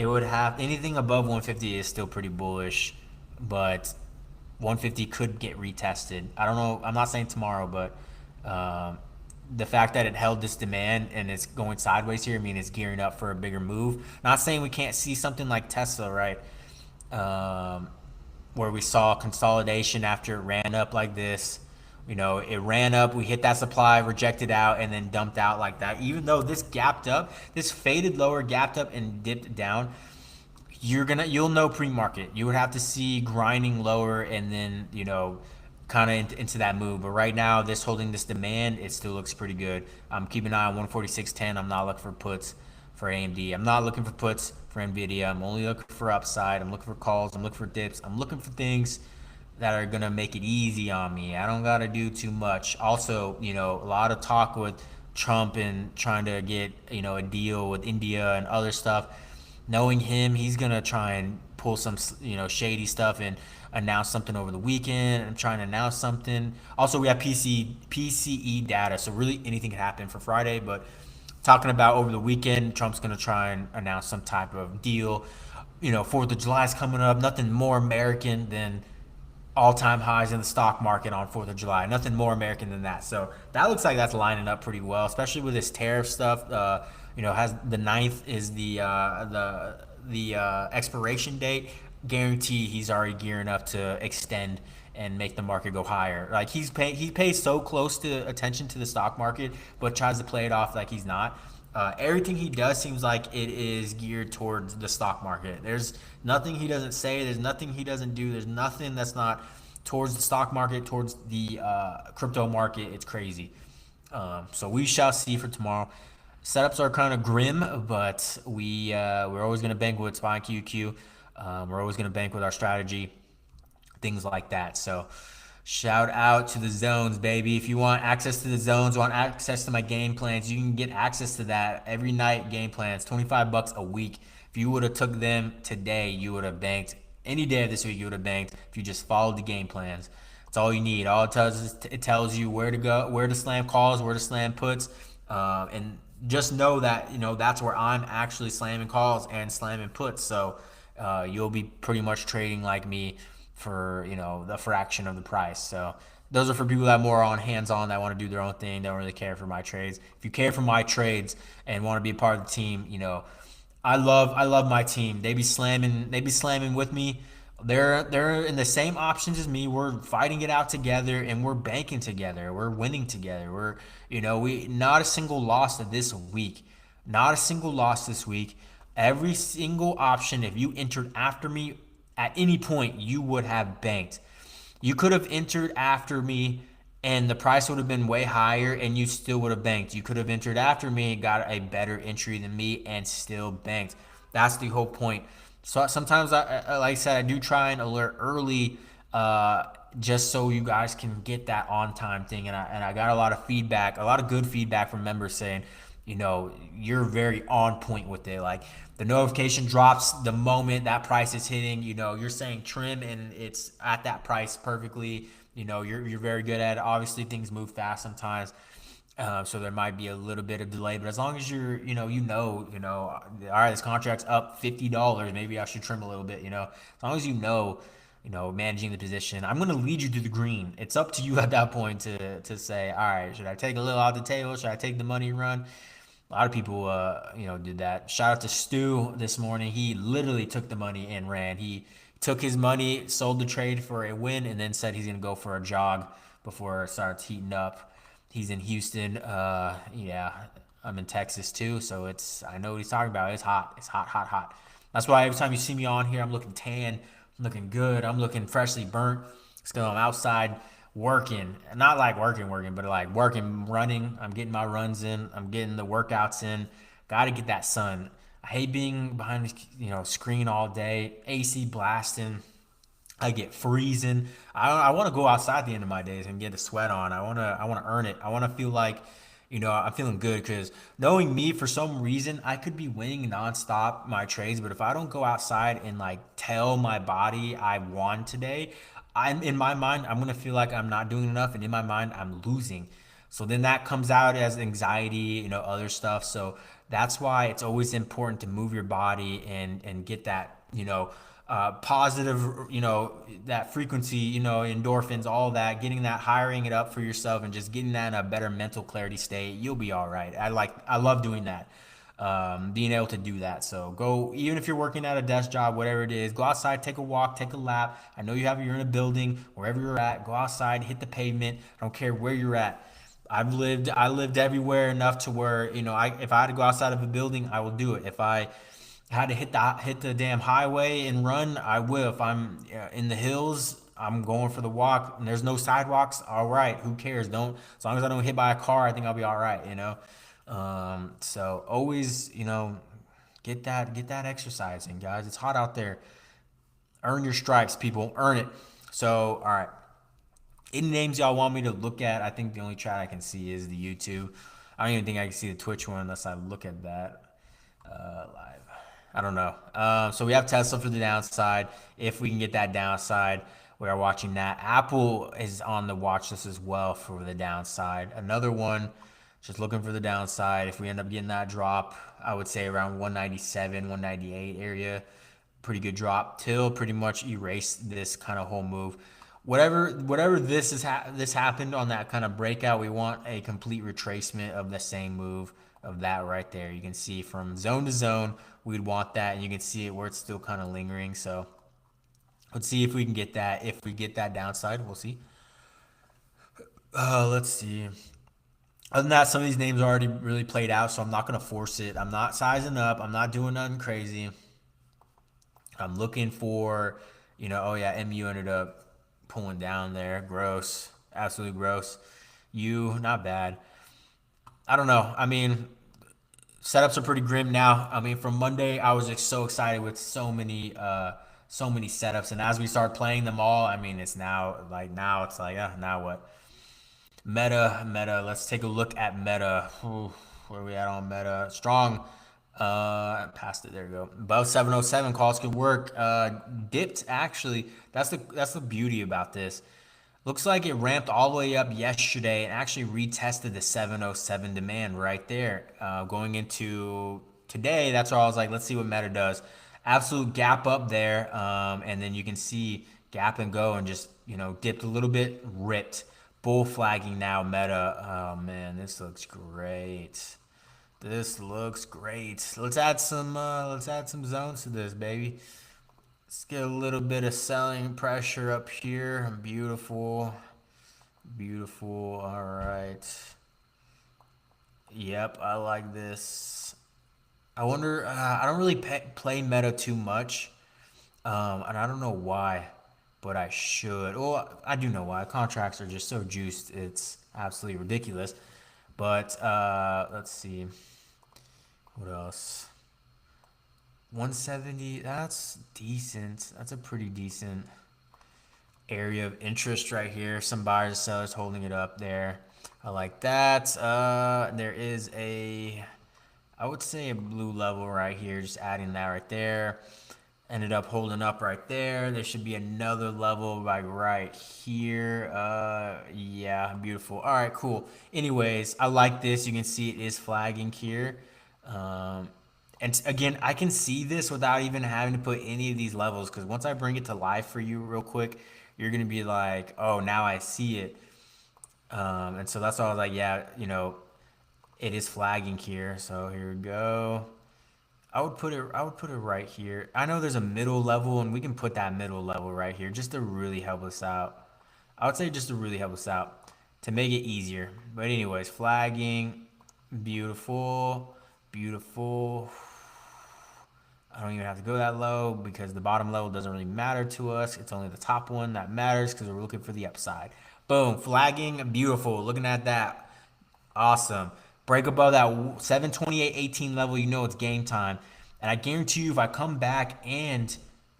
anything above 150 is still pretty bullish, but 150 could get retested. I don't know. I'm not saying tomorrow, but the fact that it held this demand and it's going sideways here, I mean, it's gearing up for a bigger move. Not saying we can't see something like Tesla, right? Where we saw consolidation after it ran up like this. It ran up, we hit that supply, rejected out, and then dumped out like that. Even though this gapped up, this faded lower, gapped up, and dipped down, you'll know pre-market. You would have to see grinding lower and then, kind of into that move. But right now, this holding this demand, it still looks pretty good. I'm keeping an eye on 146.10. I'm not looking for puts for AMD. I'm not looking for puts for Nvidia. I'm only looking for upside. I'm looking for calls. I'm looking for dips. I'm looking for things that are gonna make it easy on me. I don't gotta do too much. Also, a lot of talk with Trump and trying to get, a deal with India and other stuff. Knowing him, he's gonna try and pull some, shady stuff and announce something over the weekend. I'm trying to announce something. Also, we have PCE data, so really anything can happen for Friday. But talking about over the weekend, Trump's gonna try and announce some type of deal. Fourth of July is coming up. Nothing more American than all-time highs in the stock market on 4th of July. Nothing more American than that. So that looks like that's lining up pretty well, especially with this tariff stuff. Has the ninth is the expiration date. Guarantee he's already gearing up to extend and make the market go higher. Like he pays so close to attention to the stock market, but tries to play it off like he's not. Everything he does seems like it is geared towards the stock market. There's nothing he doesn't say. There's nothing he doesn't do. There's nothing that's not towards the stock market, towards the crypto market. It's crazy. So we shall see for tomorrow. Setups are kind of grim, but we're always going to bank with SPY QQQ. We're always going to bank with our strategy, things like that. So shout out to the zones, baby. If you want access to the zones, want access to my game plans, you can get access to that every night. Game plans, $25 a week. If you would have took them today, you would have banked any day of this week. You would have banked if you just followed the game plans. That's all you need. All it tells is it tells you where to go, where to slam calls, where to slam puts, and just know that that's where I'm actually slamming calls and slamming puts. So you'll be pretty much trading like me for the fraction of the price. So those are for people that are more on hands-on, that want to do their own thing, don't really care for my trades. If you care for my trades and want to be a part of the team, I love my team. They be slamming with me. They're in the same options as me. We're fighting it out together and we're banking together. We're winning together. We not a single loss this week. Not a single loss this week. Every single option, if you entered after me at any point, you would have banked. You could have entered after me and the price would have been way higher and you still would have banked. You could have entered after me and got a better entry than me and still banked. That's the whole point. So sometimes, like I said, I do try and alert early, just so you guys can get that on time thing. And I got a lot of feedback, a lot of good feedback from members saying, you're very on point with it. Like the notification drops the moment that price is hitting, you're saying trim and it's at that price perfectly. You're very good at it. Obviously things move fast sometimes. So there might be a little bit of delay, but as long as you're, all right, this contract's up $50. Maybe I should trim a little bit, As long as managing the position. I'm going to lead you to the green. It's up to you at that point to say, all right, should I take a little off the table? Should I take the money run? A lot of people, did that. Shout out to Stu this morning. He literally took the money and ran. He took his money, sold the trade for a win, and then said he's going to go for a jog before it starts heating up. He's in Houston. Yeah, I'm in Texas too, so I know what he's talking about. It's hot. It's hot, hot, hot. That's why every time you see me on here, I'm looking tan. I'm looking good. I'm looking freshly burnt. So I'm outside working, not like working, but like working, running. I'm getting my runs in. I'm getting the workouts in. Got to get that sun. I hate being behind screen all day. AC blasting. I get freezing. I want to go outside at the end of my days and get a sweat on. I want to earn it. I want to feel like, I'm feeling good because knowing me, for some reason, I could be winning nonstop my trades, but if I don't go outside and like tell my body I won today, in my mind, I'm gonna feel like I'm not doing enough, and in my mind, I'm losing. So then that comes out as anxiety, other stuff. So that's why it's always important to move your body and get that, positive, that frequency, endorphins, all that, getting that, hiring it up for yourself and just getting that in a better mental clarity state. You'll be all right. I love doing that. Being able to do that. So go, even if you're working at a desk job, whatever it is, go outside, take a walk, take a lap. I know you're in a building, wherever you're at, go outside, hit the pavement. I don't care where you're at. I lived everywhere enough to where, if I had to go outside of a building, I will do it. If I had to hit the damn highway and run, I will. If I'm in the hills, I'm going for the walk and there's no sidewalks. All right. Who cares? As long as I don't hit by a car, I think I'll be all right. So always, get that exercising, guys. It's hot out there. Earn your stripes, people. Earn it. So, all right. Any names y'all want me to look at? I think the only chat I can see is the YouTube. I don't even think I can see the Twitch one unless I look at that live. I don't know. So we have Tesla for the downside. If we can get that downside, we are watching that. Apple is on the watch list as well for the downside. Another one, just looking for the downside. If we end up getting that drop, I would say around 197, 198 area. Pretty good drop till pretty much erase this kind of whole move. Whatever this happened on that kind of breakout, we want a complete retracement of the same move of that right there. You can see from zone to zone, we'd want that, and you can see it where it's still kind of lingering. So let's see if we can get that. If we get that downside, we'll see. Let's see. Other than that, some of these names are already really played out, so I'm not gonna force it. I'm not sizing up. I'm not doing nothing crazy. I'm looking for, oh yeah, MU ended up pulling down there. Gross. Absolutely gross. You, not bad. I don't know. I mean, setups are pretty grim now. I mean, from Monday, I was just so excited with so many setups, and as we start playing them all, I mean, now it's like, now what? Meta. Let's take a look at Meta. Ooh, where are we at on Meta? Strong. Past it. There you go. Above 707. Calls could work. Dipped actually. That's the beauty about this. Looks like it ramped all the way up yesterday and actually retested the 707 demand right there. Going into today, that's where I was like, let's see what Meta does. Absolute gap up there, and then you can see gap and go and just dipped a little bit, ripped. Bull flagging now, Meta. Oh man, this looks great. This looks great. Let's add some zones to this, baby. Let's get a little bit of selling pressure up here. Beautiful. Beautiful. All right. Yep, I like this. I wonder, I don't really play Meta too much. And I don't know why, but I should. Well, I do know why. Contracts are just so juiced. It's absolutely ridiculous. But let's see. What else? 170. That's decent. That's a pretty decent area of interest right here. Some buyers and sellers holding it up there. I like that. There is I would say a blue level right here. Just adding that right there. Ended up holding up right there. There should be another level like right here. Yeah, beautiful. All right, cool. Anyways, I like this. You can see it is flagging here. And again, I can see this without even having to put any of these levels because once I bring it to life for you real quick, you're gonna be like, oh, now I see it. And so that's why I was like, yeah, it is flagging here. So here we go. I would put it right here. I know there's a middle level and we can put that middle level right here just to really help us out. I would say just to really help us out to make it easier. But anyways, flagging, beautiful, beautiful. I don't even have to go that low because the bottom level doesn't really matter to us. It's only the top one that matters because we're looking for the upside. Boom, flagging, beautiful. Looking at that. Awesome. Break above that 728.18 level, it's game time. And I guarantee you, if I come back and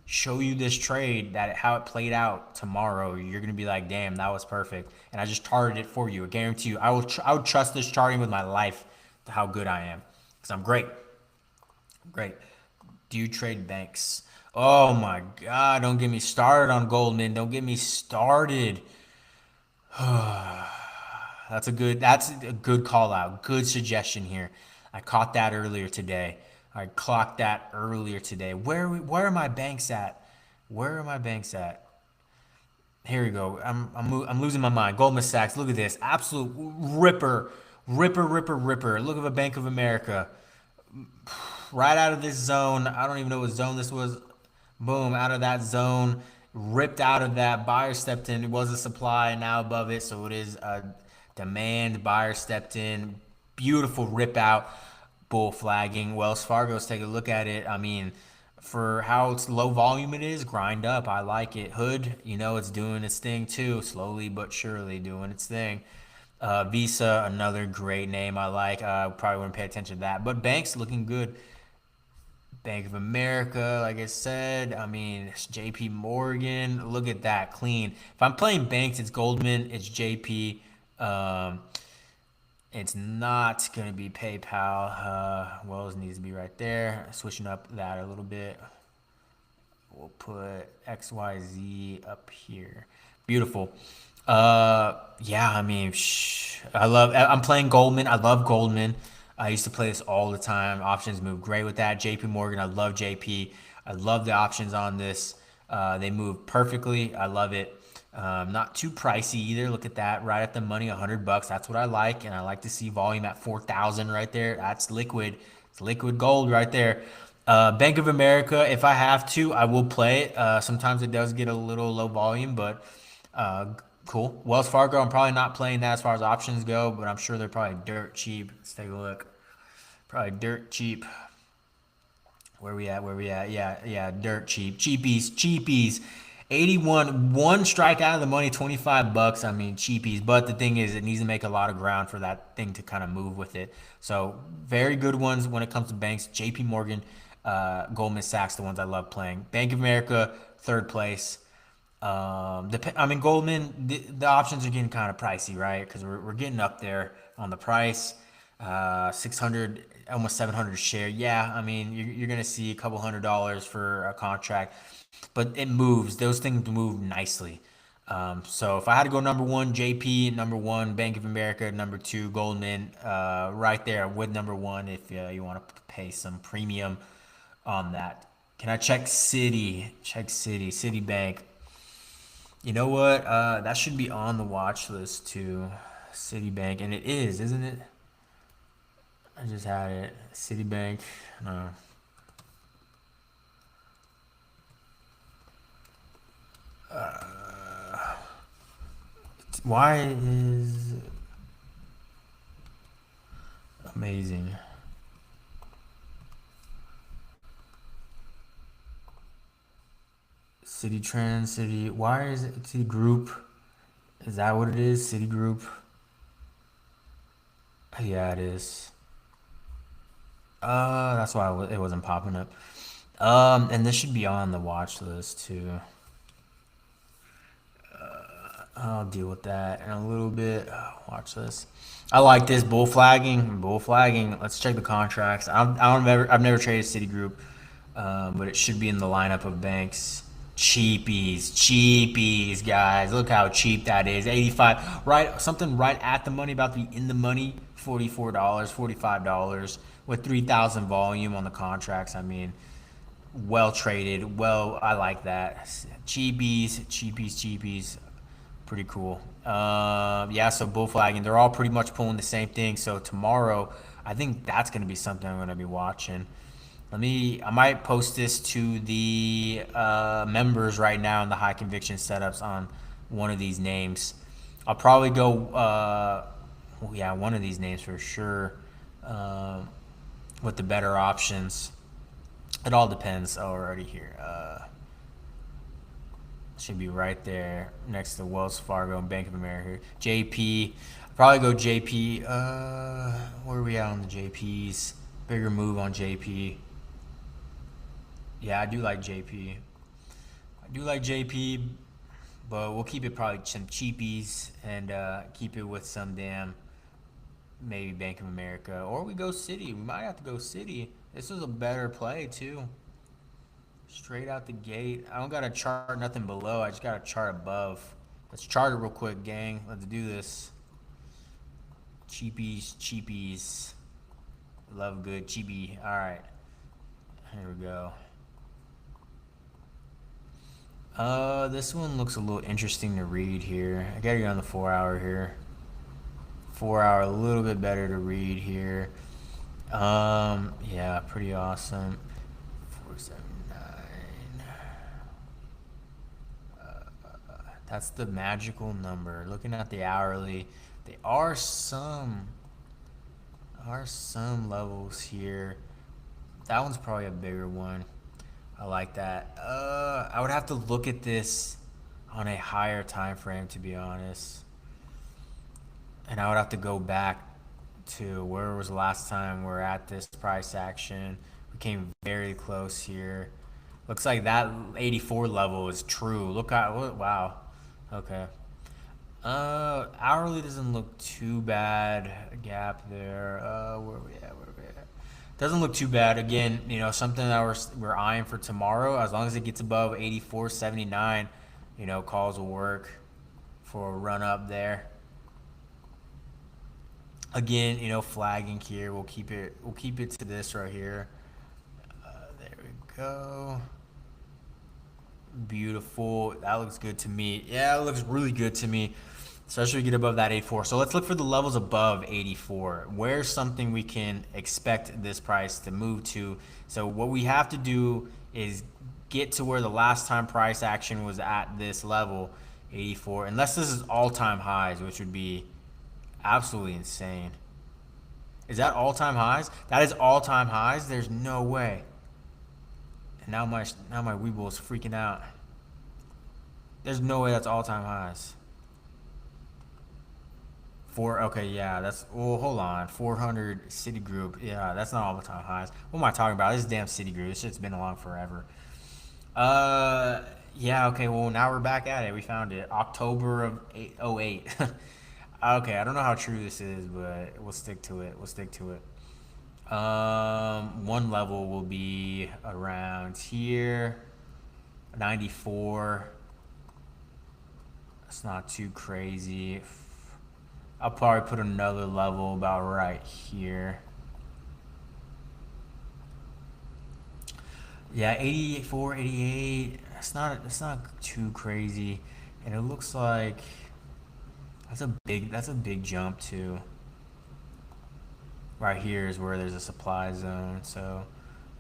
show you this trade, that how it played out tomorrow, you're gonna be like, "Damn, that was perfect." And I just charted it for you. I guarantee you, I would trust this charting with my life to how good I am, because I'm great. Great. Do you trade banks? Oh my God! Don't get me started on Goldman. Don't get me started. That's a good call out. Good suggestion here. I caught that earlier today. I clocked that earlier today. Where are my banks at? Where are my banks at? Here we go. I'm losing my mind. Goldman Sachs. Look at this. Absolute ripper, ripper, ripper, ripper. Look at the Bank of America. Right out of this zone. I don't even know what zone this was. Boom, out of that zone, ripped out of that. Buyer stepped in. It was a supply, now above it, so it is a demand. Buyer stepped in. Beautiful rip out. Bull flagging. Wells Fargo, let's take a look at it. I mean, for how it's low volume it is, grind up. I like it. Hood, it's doing its thing too. Slowly but surely doing its thing. Visa, another great name I like. Probably wouldn't pay attention to that. But banks looking good. Bank of America, like I said. I mean, it's JP Morgan. Look at that, clean. If I'm playing banks, it's Goldman, it's JP. It's not going to be PayPal. Wells needs to be right there. Switching up that a little bit. We'll put XYZ up here. Beautiful. Yeah, I mean, I'm playing Goldman. I love Goldman. I used to play this all the time. Options move great with that. JP Morgan, I love JP. I love the options on this. They move perfectly. I love it. Not too pricey either. Look at that, right at the money, $100. That's what I like, and I like to see volume at 4,000 right there. That's liquid. It's liquid gold right there. Bank of America, if I have to, I will play it. Sometimes it does get a little low volume, but uh, cool. Wells Fargo, I'm probably not playing that as far as options go, but I'm sure they're probably dirt cheap. Let's take a look. Probably dirt cheap. Where we at? Where we at? Yeah, yeah, dirt cheap. Cheapies, cheapies. 81, one strike out of the money, $25. I mean, cheapies. But the thing is, it needs to make a lot of ground for that thing to kind of move with it. So, very good ones when it comes to banks. JP Morgan, Goldman Sachs, the ones I love playing. Bank of America, third place. I mean, Goldman, the options are getting kind of pricey, right? Because we're getting up there on the price. 600, almost 700 a share. Yeah, I mean, you're going to see a couple $100 for a contract, but it moves. Those things move nicely. So if I had to go number one, JP, number one, Bank of America, number two, Goldman, right there with number one if you want to pay some premium on that. Can I check Citi? Check Citi, Citibank. You know what? That should be on the watch list too. Citibank, and it is, isn't it? I just had it. Citibank. No. Why is amazing? City Trend, City. Why is it City Group? Is that what it is? City Group. Yeah, it is. That's why it wasn't popping up. And this should be on the watch list too. I'll deal with that in a little bit. Watch this. I like this bull flagging. Bull flagging. Let's check the contracts. I've never traded Citigroup, but it should be in the lineup of banks. Cheapies, cheapies, guys. Look how cheap that is. 85, right? Something right at the money, about to be in the money. $44, $45 with 3,000 volume on the contracts. I mean, well traded. Well, I like that. Cheapies, cheapies, cheapies. Pretty cool. Yeah, so bull flagging. They're all pretty much pulling the same thing. So tomorrow, I think that's going to be something I'm going to be watching. I might post this to the members right now in the high conviction setups on one of these names. I'll probably go, well, yeah, one of these names for sure with the better options. It all depends already here. Should be right there next to Wells Fargo and Bank of America. JP, probably go JP. Where are we at on the JPs? Bigger move on JP. Yeah, I do like JP. I do like JP, but we'll keep it probably some cheapies and keep it with some damn maybe Bank of America, or we go City. We might have to go City. This is a better play too. Straight out the gate. I don't got to chart nothing below. I just got to chart above. Let's chart it real quick, gang. Let's do this. Cheapies, cheapies. Love good cheapy. All right. Here we go. This one looks a little interesting to read here. I gotta get on the 4 hour here. 4 hour, a little bit better to read here. Yeah, pretty awesome. 479. That's the magical number. Looking at the hourly, there are some levels here. That one's probably a bigger one. I like that. I would have to look at this on a higher time frame to be honest, and I would have to go back to where was the last time we're at this price action. We came very close here. Looks like that 84 level is true. Look at wow. Okay. Hourly doesn't look too bad. A gap there. Where are we at? Where are we at? Doesn't look too bad. Again, something that we're eyeing for tomorrow. As long as it gets above 84.79, calls will work for a run up there. Again, flagging here. We'll keep it. We'll keep it to this right here. There we go. Beautiful. That looks good to me. Yeah, it looks really good to me, especially if we get above that 84. So let's look for the levels above 84. Where's something we can expect this price to move to? So what we have to do is get to where the last time price action was at this level, 84, unless this is all-time highs, which would be absolutely insane. Is that all-time highs? That is all-time highs? There's no way. And now my Weeble is freaking out. There's no way that's all-time highs. Okay, yeah, that's, well, hold on. 400 Citigroup. Yeah, that's not all-time highs. What am I talking about? This is damn Citigroup. This shit's been along forever. Yeah, okay, well, now we're back at it. We found it. October of 08. Okay, I don't know how true this is, but we'll stick to it. We'll stick to it. One level will be around here, 94. That's not too crazy. I'll probably put another level about right here. Yeah, 84, 88. That's not too crazy, and it looks like that's a big jump too. Right here is where there's a supply zone, so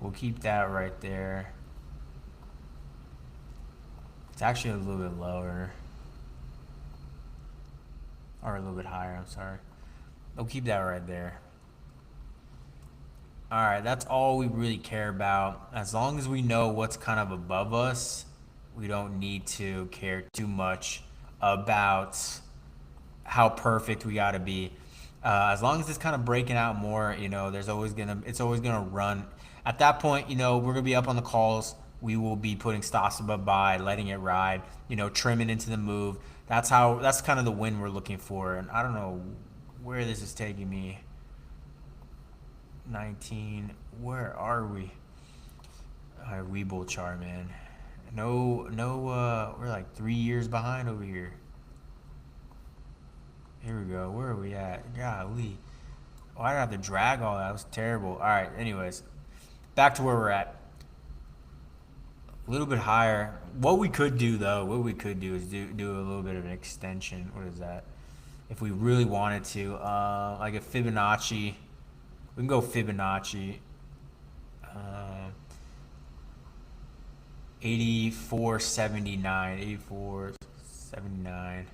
we'll keep that right there. It's actually a little bit lower, or a little bit higher, I'm sorry. We'll keep that right there. All right, that's all we really care about. As long as we know what's kind of above us, we don't need to care too much about how perfect we got to be. As long as it's kind of breaking out more, it's always gonna run. At that point, we're gonna be up on the calls. We will be putting stops above buy, letting it ride, trimming into the move. That's kind of the win we're looking for. And I don't know where this is taking me. 19. Where are we? All right, Weeble chart, man. No, no. We're like 3 years behind over here. Here we go. Where are we at? Golly. Oh, I have to drag all that. That was terrible. All right. Anyways, back to where we're at. A little bit higher. What we could do is do a little bit of an extension. What is that? If we really wanted to, like a Fibonacci, we can go Fibonacci. 84.79. 84.79.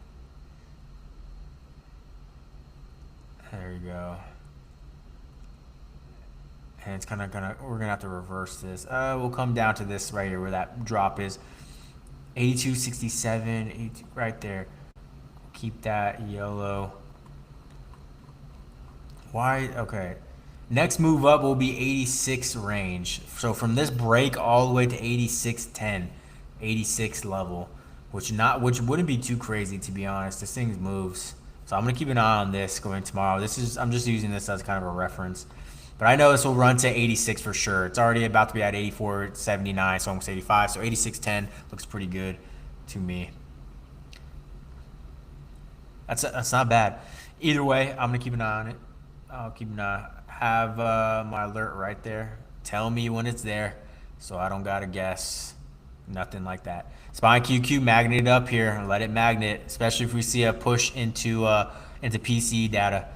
There you go. And it's we're gonna have to reverse this. We'll come down to this right here where that drop is. 82.67, 82, right there. Keep that yellow. Why? Okay. Next move up will be 86 range. So from this break all the way to 86.10, 86 level, which wouldn't be too crazy, to be honest. This thing moves. So I'm gonna keep an eye on this going tomorrow. I'm just using this as kind of a reference. But I know this will run to 86 for sure. It's already about to be at 84.79, so almost 85. So 86.10 looks pretty good to me. That's not bad. Either way, I'm gonna keep an eye on it. I'll keep an eye. Have my alert right there. Tell me when it's there, so I don't gotta guess. Nothing like that. SPY QQ, magnet it up here and let it magnet, especially if we see a push into PCE data.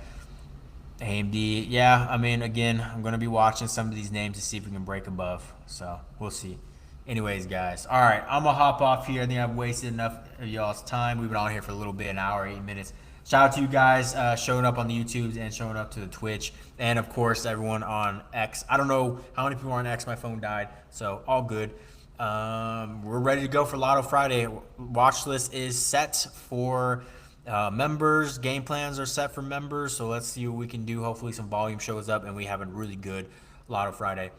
AMD, yeah, I mean, again, I'm going to be watching some of these names to see if we can break above. So we'll see. Anyways, guys, all right, I'm going to hop off here. I think I've wasted enough of y'all's time. We've been on here for a little bit, an hour, 8 minutes. Shout out to you guys showing up on the YouTubes and showing up to the Twitch. And, of course, everyone on X. I don't know how many people are on X. My phone died, so all good. We're ready to go for Lotto Friday. Watch list is set for members. Game plans are set for members, so let's see what we can do. Hopefully some volume shows up and we have a really good Lotto Friday.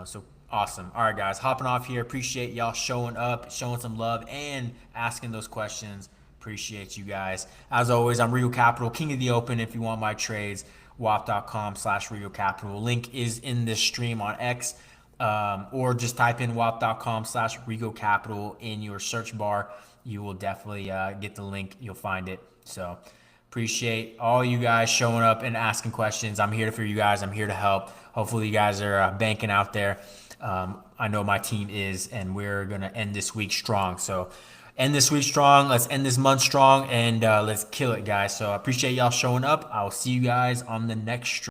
So awesome. All right, guys, hopping off here. Appreciate y'all showing up, showing some love, and asking those questions. Appreciate you guys. As always, I'm Real Capital, King of the Open. If you want my trades, wap.com/Real Capital. Link is in this stream on X, or just type in wap.com/Regal Capital in your search bar. You will definitely get the link. You'll find it. So appreciate all you guys showing up and asking questions. I'm here for you guys. I'm here to help. Hopefully you guys are banking out there. I know my team is, and we're going to end this week strong. So end this week strong. Let's end this month strong, and let's kill it, guys. So I appreciate y'all showing up. I'll see you guys on the next stream.